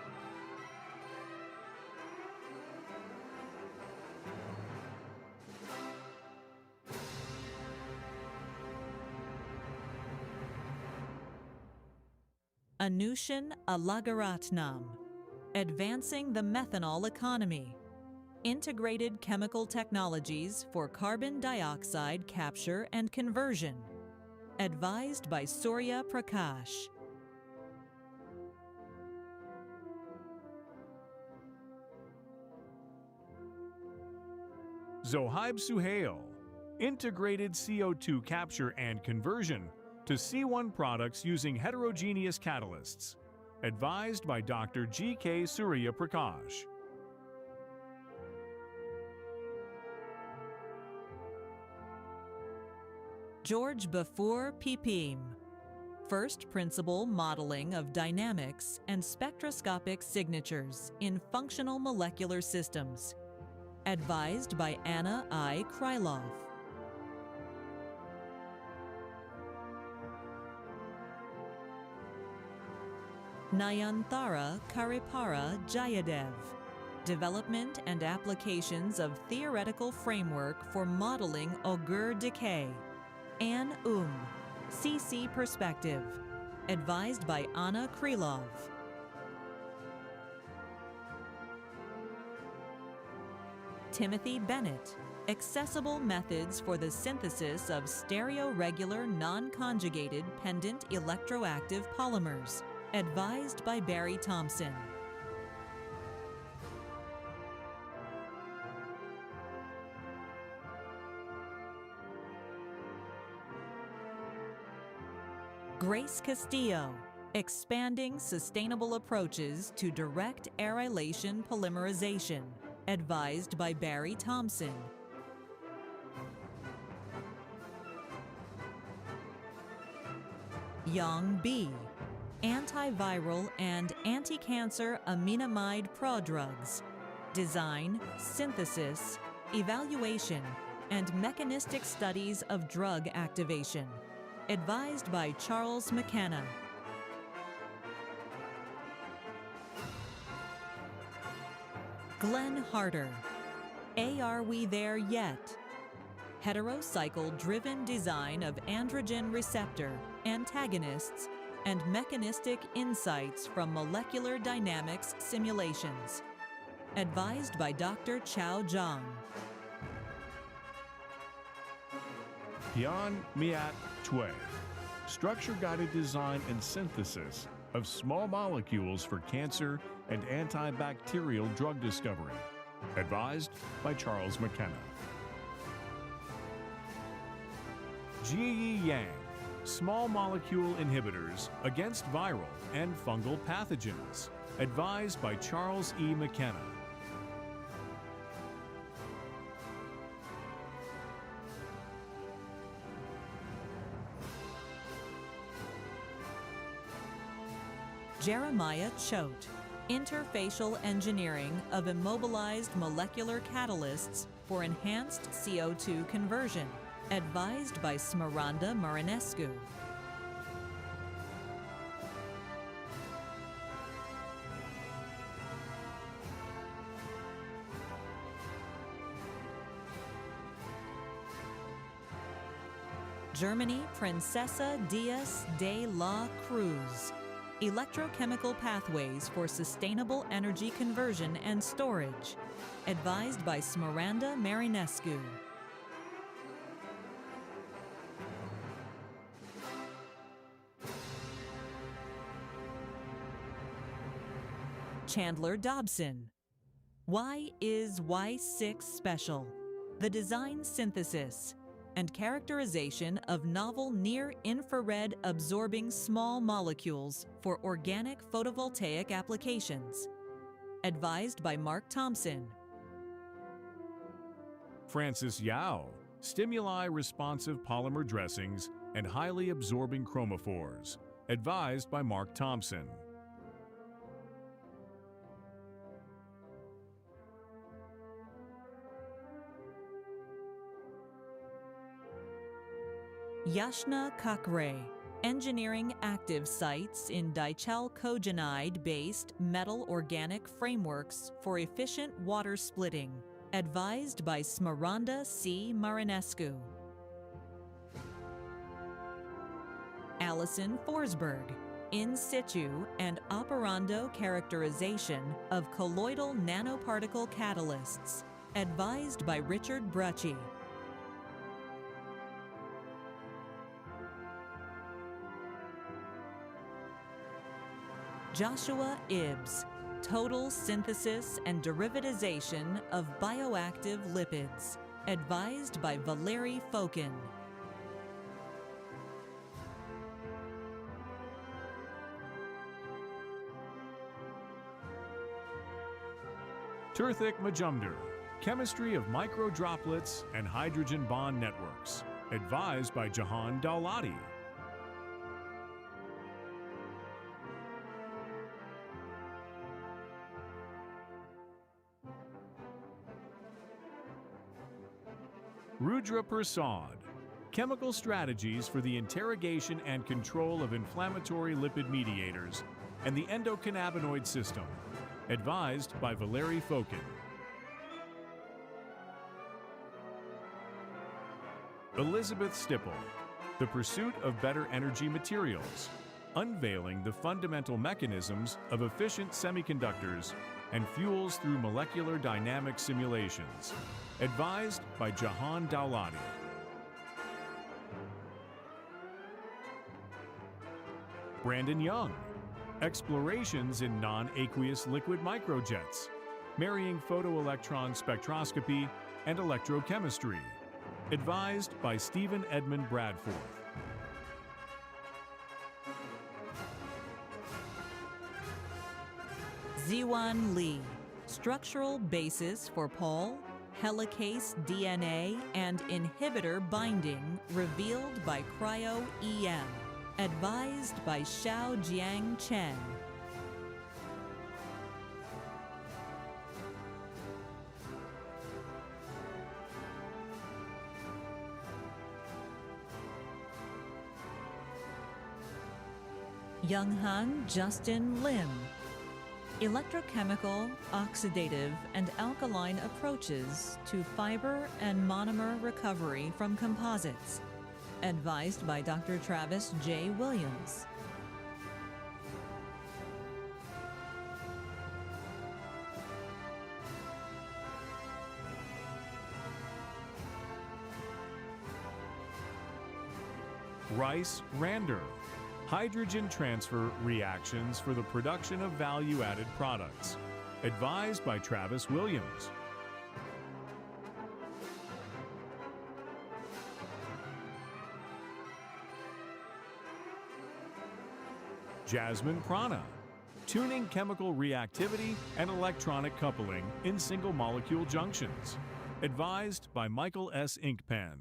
Anushin Alagaratnam, advancing the methanol economy. Integrated chemical technologies for carbon dioxide capture and conversion. Advised by Surya Prakash. Zohaib Suhail, integrated CO2 capture and conversion to C1 products using heterogeneous catalysts. Advised by Dr. G.K. Surya Prakash. George Bafour Pipim, first principle modeling of dynamics and spectroscopic signatures in functional molecular systems. Advised by Anna I. Krylov. Nayanthara Karipara Jayadev, development and applications of theoretical framework for modeling auger decay. Anne CC Perspective. Advised by Anna Krylov. Timothy Bennett, accessible methods for the synthesis of stereoregular non-conjugated pendant electroactive polymers. Advised by Barry Thompson. Grace Castillo, expanding sustainable approaches to direct arylation polymerization. Advised by Barry Thompson. Yang B, antiviral and anti-cancer aminamide prodrugs. Design, synthesis, evaluation, and mechanistic studies of drug activation. Advised by Charles McKenna. Glenn Harder, Are We There Yet? Heterocycle-driven design of androgen receptor, antagonists, and mechanistic insights from molecular dynamics simulations. Advised by Dr. Chao Zhang. Hyun Miat Choi, structure-guided design and synthesis of small molecules for cancer and antibacterial drug discovery. Advised by Charles McKenna. Ji Yang, small molecule inhibitors against viral and fungal pathogens. Advised by Charles E. McKenna. Jeremiah Choate, Interfacial Engineering of Immobilized Molecular Catalysts for Enhanced CO2 Conversion, advised by Smaranda Marinescu. Germany, Princesa Diaz de la Cruz, Electrochemical Pathways for Sustainable Energy Conversion and Storage, advised by Smaranda Marinescu. Chandler Dobson. Why is Y6 special? The design synthesis and characterization of novel near-infrared absorbing small molecules for organic photovoltaic applications. Advised by Mark Thompson. Francis Yao, stimuli-responsive polymer dressings and highly absorbing chromophores. Advised by Mark Thompson. Yashna Kakre, engineering active sites in dichylcogenide-based metal organic frameworks for efficient water splitting, advised by Smaranda C. Marinescu. Alison Forsberg, in situ and operando characterization of colloidal nanoparticle catalysts, advised by Richard Brucci. Joshua Ibbs, total synthesis and derivatization of bioactive lipids, advised by Valery Fokin. Turthik Majumdar, chemistry of microdroplets and hydrogen bond networks, advised by Jahan Dawlati. Rudra Prasad, chemical strategies for the interrogation and control of inflammatory lipid mediators and the endocannabinoid system, advised by Valery Fokin. Elizabeth Stipple, the pursuit of better energy materials, unveiling the fundamental mechanisms of efficient semiconductors and fuels through molecular dynamic simulations, advised by Jahan Dawlati. Brandon Young, explorations in non-aqueous liquid microjets, marrying photoelectron spectroscopy and electrochemistry, advised by Stephen Edmund Bradforth. Ziwan Lee, structural basis for Pol, helicase DNA, and inhibitor binding revealed by cryo-EM, advised by Xiao Jiang Chen. Younghan Justin Lim, electrochemical, oxidative, and alkaline approaches to fiber and monomer recovery from composites, advised by Dr. Travis J. Williams. Rice Rander, hydrogen transfer reactions for the production of value-added products, advised by Travis Williams. Jasmine Prana, tuning chemical reactivity and electronic coupling in single molecule junctions, advised by Michael S. Inkpen.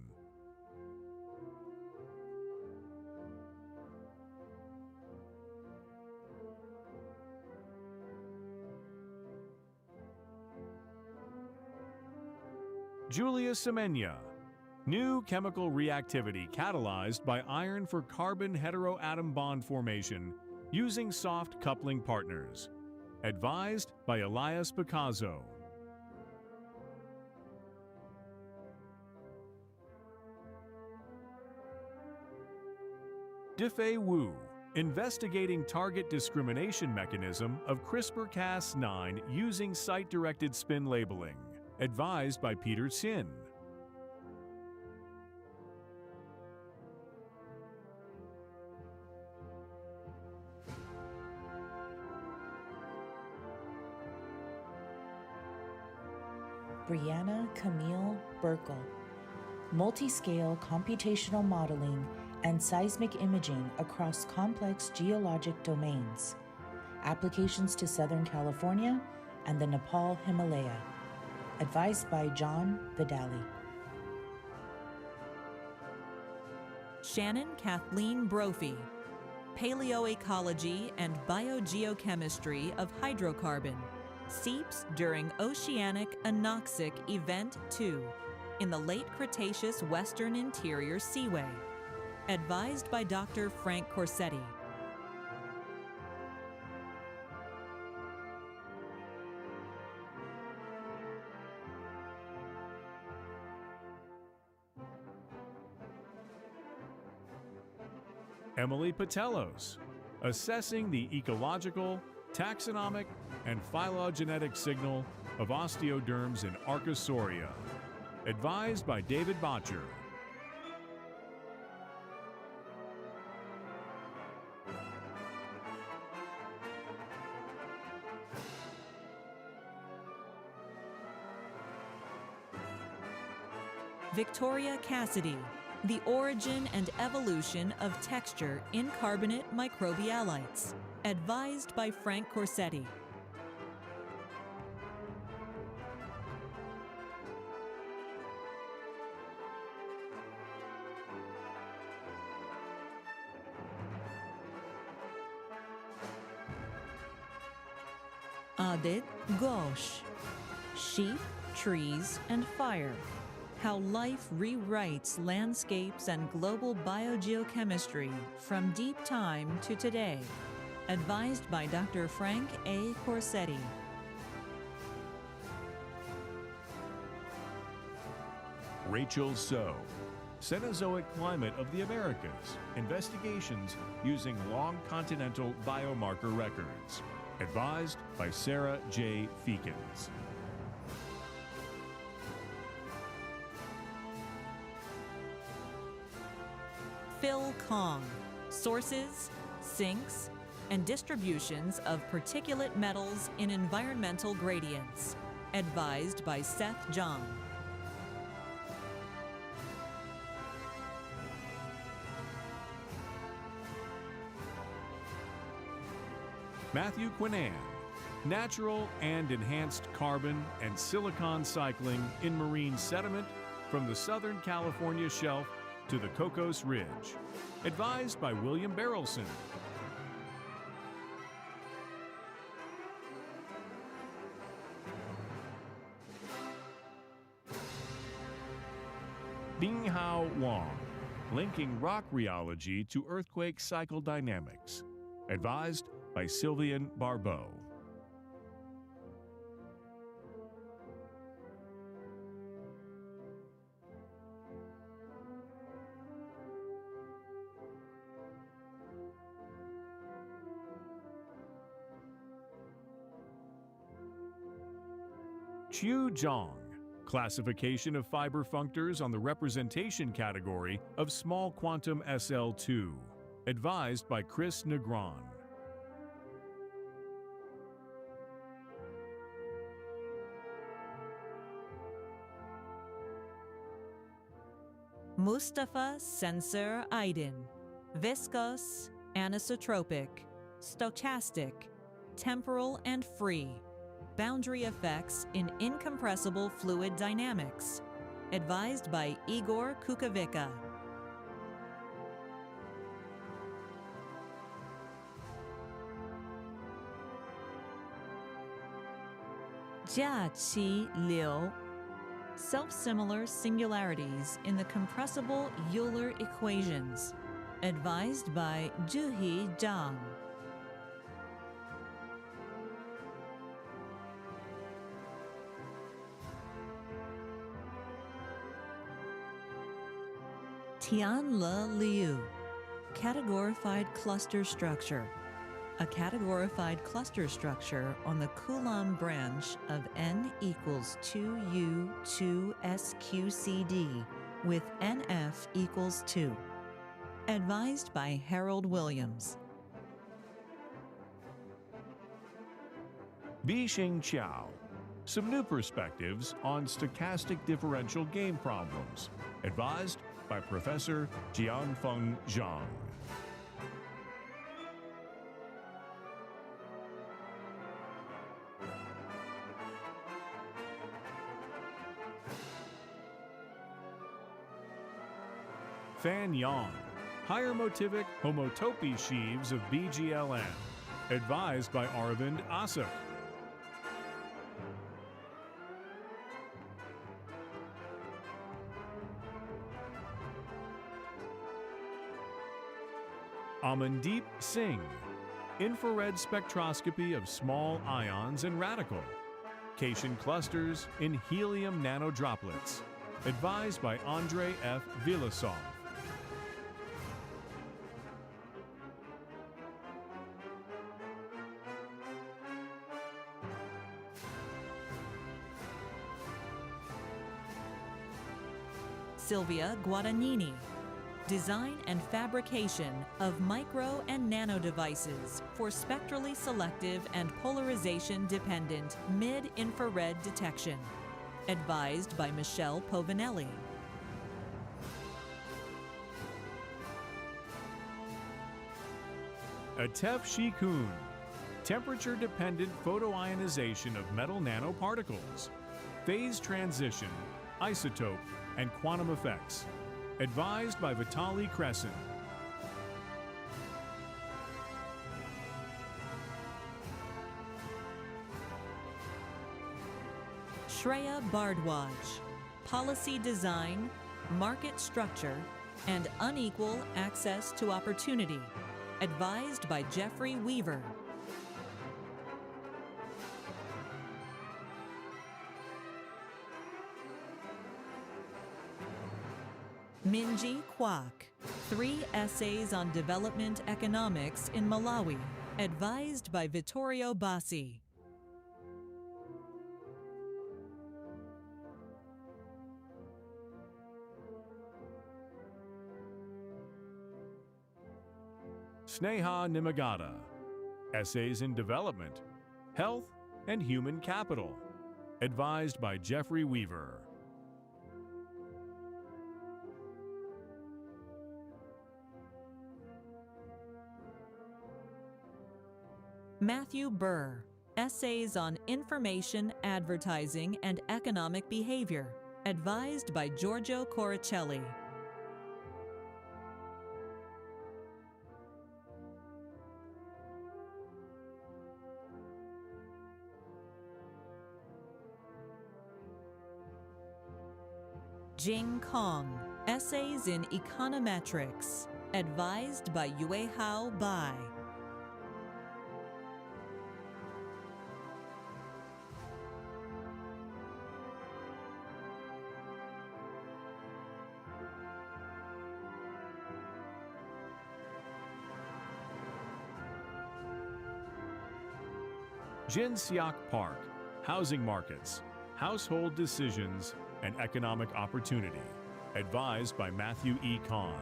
Julia Semenya. New chemical reactivity catalyzed by iron for carbon heteroatom bond formation using soft coupling partners. Advised by Elias Picasso. Difei Wu, investigating target discrimination mechanism of CRISPR-Cas9 using site-directed spin labeling. Advised by Peter Sin. Brianna Camille Burkle, multi-scale computational modeling and seismic imaging across complex geologic domains, applications to Southern California and the Nepal Himalaya, advised by John Vidali. Shannon Kathleen Brophy, paleoecology and biogeochemistry of hydrocarbon, seeps during oceanic anoxic event 2 in the late Cretaceous Western Interior Seaway, advised by Dr. Frank Corsetti. Emily Patelos, assessing the ecological, taxonomic, and phylogenetic signal of osteoderms in Archosauria, advised by David Botcher. Victoria Cassidy, the origin and evolution of texture in carbonate microbialites, advised by Frank Corsetti. Adit Ghosh, sheep, trees, and fire. How life rewrites landscapes and global biogeochemistry from deep time to today. Advised by Dr. Frank A. Corsetti. Rachel So, Cenozoic climate of the Americas, investigations using long continental biomarker records. Advised by Sarah J. Feekins. Phil Kong, sources, sinks, and distributions of particulate metals in environmental gradients. Advised by Seth John. Matthew Quinan, natural and enhanced carbon and silicon cycling in marine sediment from the Southern California shelf to the Cocos Ridge. Advised by William Barrelson. Binghao Wang, linking rock rheology to earthquake cycle dynamics. Advised by Sylvian Barbeau. Qiu Zhang, classification of fiber functors on the representation category of small quantum SL2. Advised by Chris Negron. Mustafa Sensor Aydin, viscose, anisotropic, stochastic, temporal and free, boundary effects in incompressible fluid dynamics. Advised by Igor Kukovica. Jiaqi Liu, self-similar singularities in the compressible Euler equations. Advised by Juhee Zhang. Tianle Liu. Categorified cluster structure. A categorified cluster structure on the Coulomb branch of n equals 2u 2 sqcd with nf equals 2. Advised by Harold Williams. Bixing Qiao. Some new perspectives on stochastic differential game problems. Advised by Professor Jianfeng Zhang. Fan Yang. Higher motivic homotopy sheaves of BGLN. Advised by Arvind Asak. Amandeep Singh. Infrared spectroscopy of small ions and radical. Cation clusters in helium nanodroplets. Advised by Andrei F. Vilasov. Silvia Guadagnini. Design and fabrication of micro and nano devices for spectrally selective and polarization-dependent mid-infrared detection. Advised by Michelle Povinelli. Atef Shikun. Temperature-dependent photoionization of metal nanoparticles. Phase transition, isotope, and quantum effects. Advised by Vitaly Kresin. Shreya Bardwaj. Policy design, market structure, and unequal access to opportunity. Advised by Jeffrey Weaver. Minji Kwak. 3 essays on development economics in Malawi. Advised by Vittorio Bassi. Sneha Nimagata. Essays in Development, Health, and Human Capital. Advised by Jeffrey Weaver. Matthew Burr. Essays on Information, Advertising, and Economic Behavior. Advised by Giorgio Coricelli. Jing Kong. Essays in Econometrics. Advised by Yuehao Bai. Jin Siak Park. Housing Markets, Household Decisions, and Economic Opportunity. Advised by Matthew E. Kahn.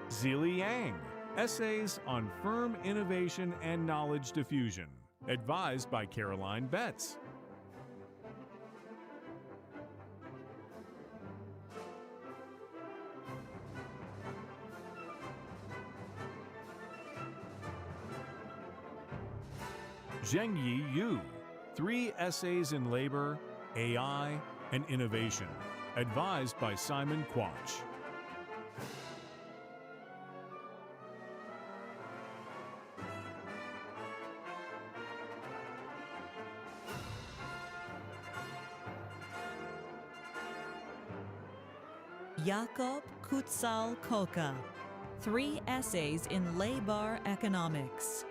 Zili Yang. Essays on Firm Innovation and Knowledge Diffusion. Advised by Caroline Betts. Zhengyi Yu. 3 Essays in Labor, AI, and Innovation, advised by Simon Quach. Jakob Kutzal-Koka, 3 Essays in Lay-Bar Economics,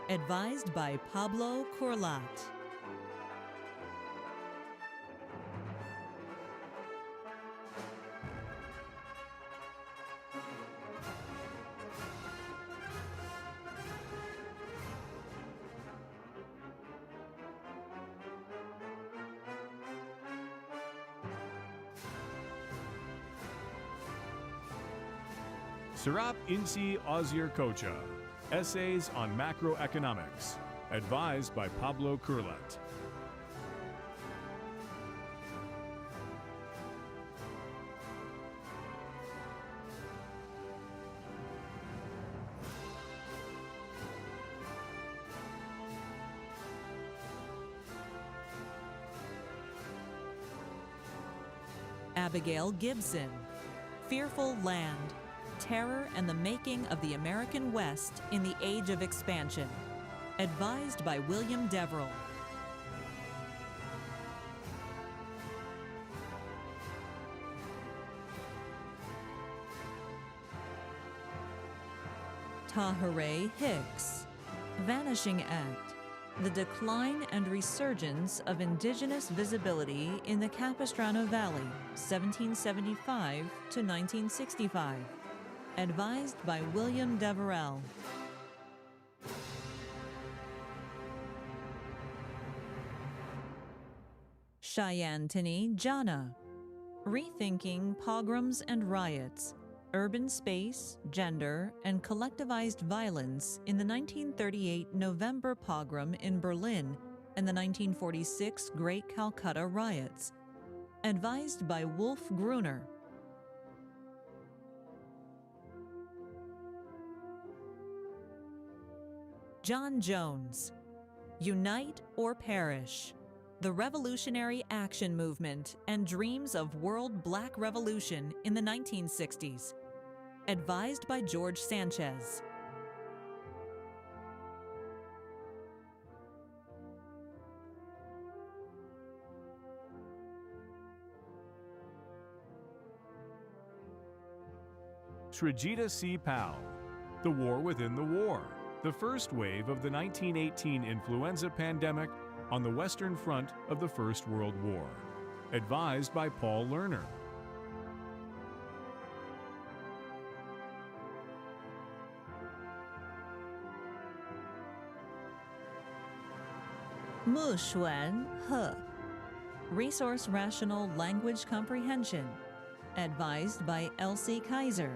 advised by Pablo Kurlat. Serap Insi Ozir Kocha, Essays on Macroeconomics, advised by Pablo Kurlat. Abigail Gibson, Fearful Land, Terror and the Making of the American West in the Age of Expansion, advised by William Deverell. Tahereh Hicks, Vanishing Act, The Decline and Resurgence of Indigenous Visibility in the Capistrano Valley, 1775 to 1965, advised by William Deverell. Cheyantini Jana, Rethinking Pogroms and Riots, Urban Space, Gender, and Collectivized Violence in the 1938 November pogrom in Berlin and the 1946 Great Calcutta Riots, advised by Wolf Gruner. John Jones, Unite or Perish, The Revolutionary Action Movement and Dreams of World Black Revolution in the 1960s, advised by George Sanchez. Srijita C. Pal, The War Within the War, the first wave of the 1918 influenza pandemic on the Western Front of the First World War, advised by Paul Lerner. Mu Xuan He, Resource Rational Language Comprehension, advised by Elsie Kaiser.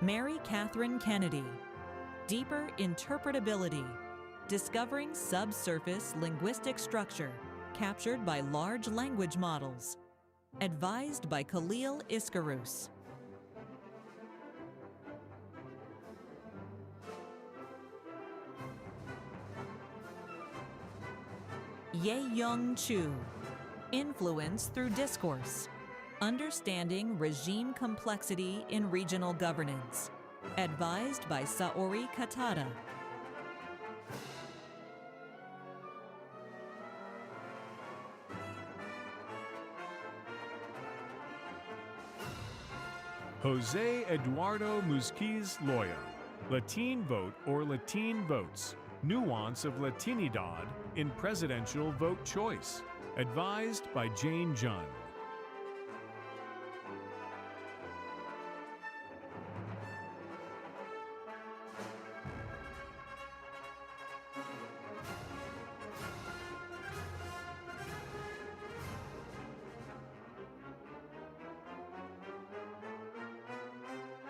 Mary Catherine Kennedy, Deeper Interpretability, Discovering Subsurface Linguistic Structure Captured by Large Language Models, advised by Khalil Iskarus. Ye-Young Chu, Influence Through Discourse, Understanding Regime Complexity in Regional Governance, advised by Saori Katada. Jose Eduardo Musquiz Loya, Latine Vote or Latine Votes, Nuance of Latinidad in Presidential Vote Choice, advised by Jane Junn.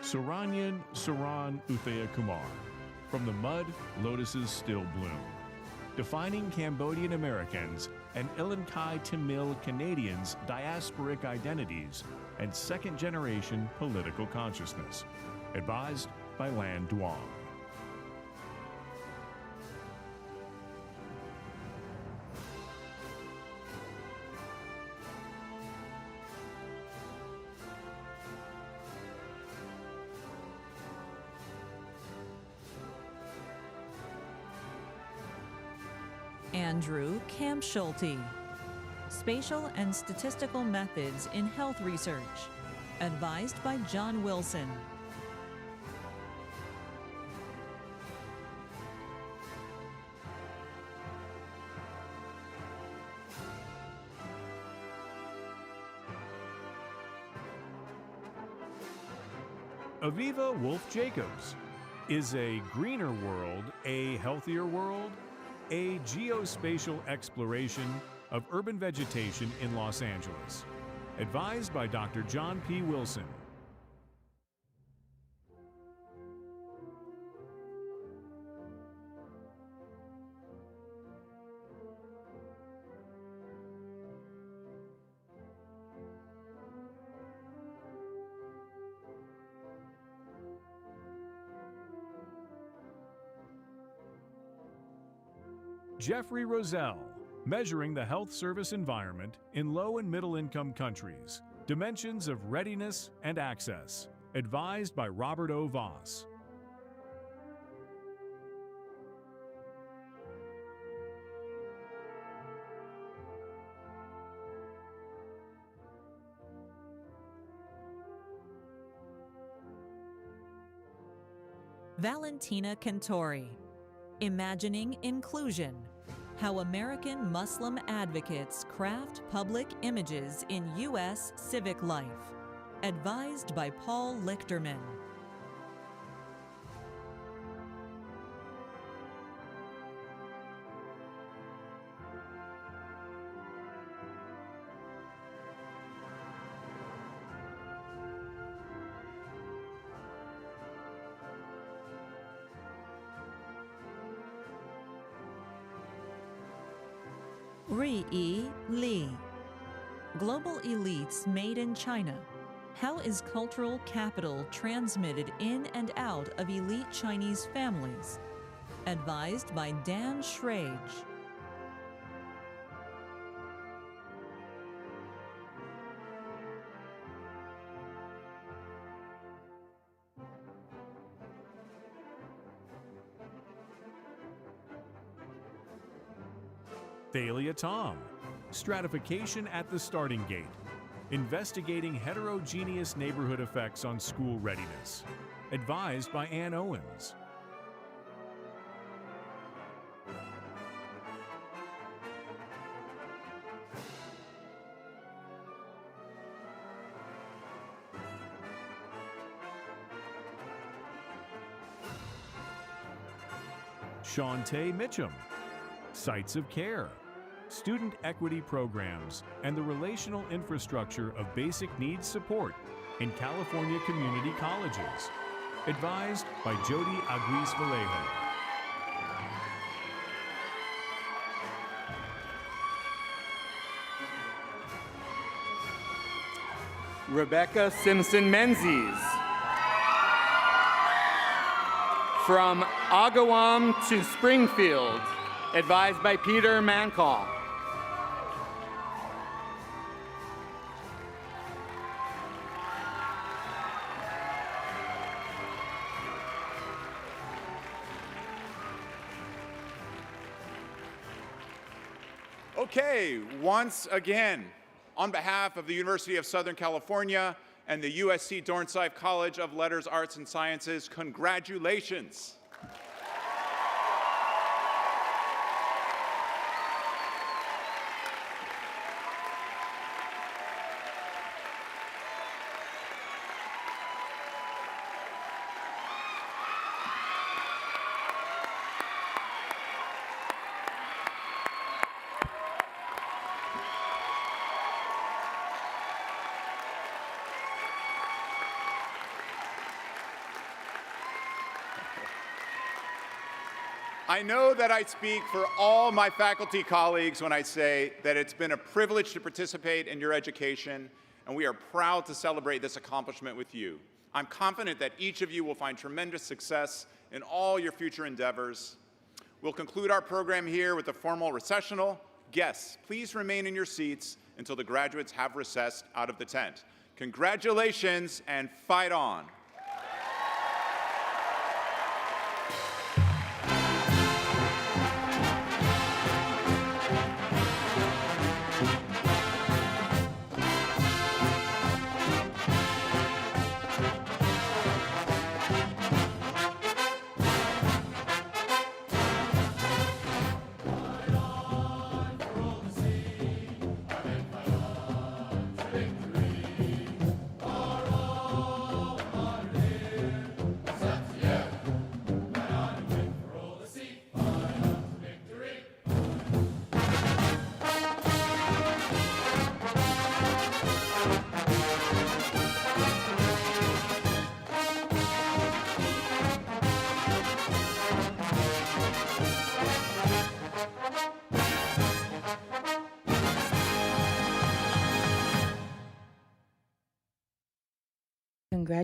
Saranyan Saran Uthaya Kumar, From the Mud, Lotuses Still Bloom, defining Cambodian Americans and Ilankai Tamil Canadians' diasporic identities and second-generation political consciousness. Advised by Lan Duong. Andrew Kamp-Schulte. Spatial and Statistical Methods in Health Research. Advised by John Wilson. Aviva Wolf-Jacobs. Is a greener world a healthier world? A geospatial exploration of urban vegetation in Los Angeles. Advised by Dr. John P. Wilson. Jeffrey Rosell, Measuring the Health Service Environment in Low and Middle Income Countries, Dimensions of Readiness and Access, advised by Robert O. Voss. Valentina Cantori. Imagining Inclusion. How American Muslim Advocates Craft Public Images in U.S. Civic Life. Advised by Paul Lichterman. Ri-E Li. Global Elites Made in China. How is cultural capital transmitted in and out of elite Chinese families? Advised by Dan Schrage. Thalia Tom, Stratification at the Starting Gate, Investigating Heterogeneous Neighborhood Effects on School Readiness, advised by Ann Owens. Shantae Mitchum, Sites of Care, Student Equity Programs, and the Relational Infrastructure of Basic Needs Support in California Community Colleges. Advised by Jody Aguis Vallejo. Rebecca Simpson Menzies. From Agawam to Springfield, advised by Peter Mancall. Okay, once again, on behalf of the University of Southern California and the USC Dornsife College of Letters, Arts, and Sciences, congratulations. I know that I speak for all my faculty colleagues when I say that it's been a privilege to participate in your education, and we are proud to celebrate this accomplishment with you. I'm confident that each of you will find tremendous success in all your future endeavors. We'll conclude our program here with a formal recessional. Guests, please remain in your seats until the graduates have recessed out of the tent. Congratulations and fight on.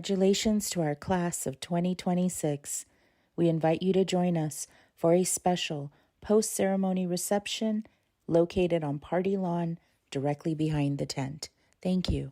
Congratulations to our class of 2026. We invite you to join us for a special post-ceremony reception located on Party Lawn directly behind the tent. Thank you.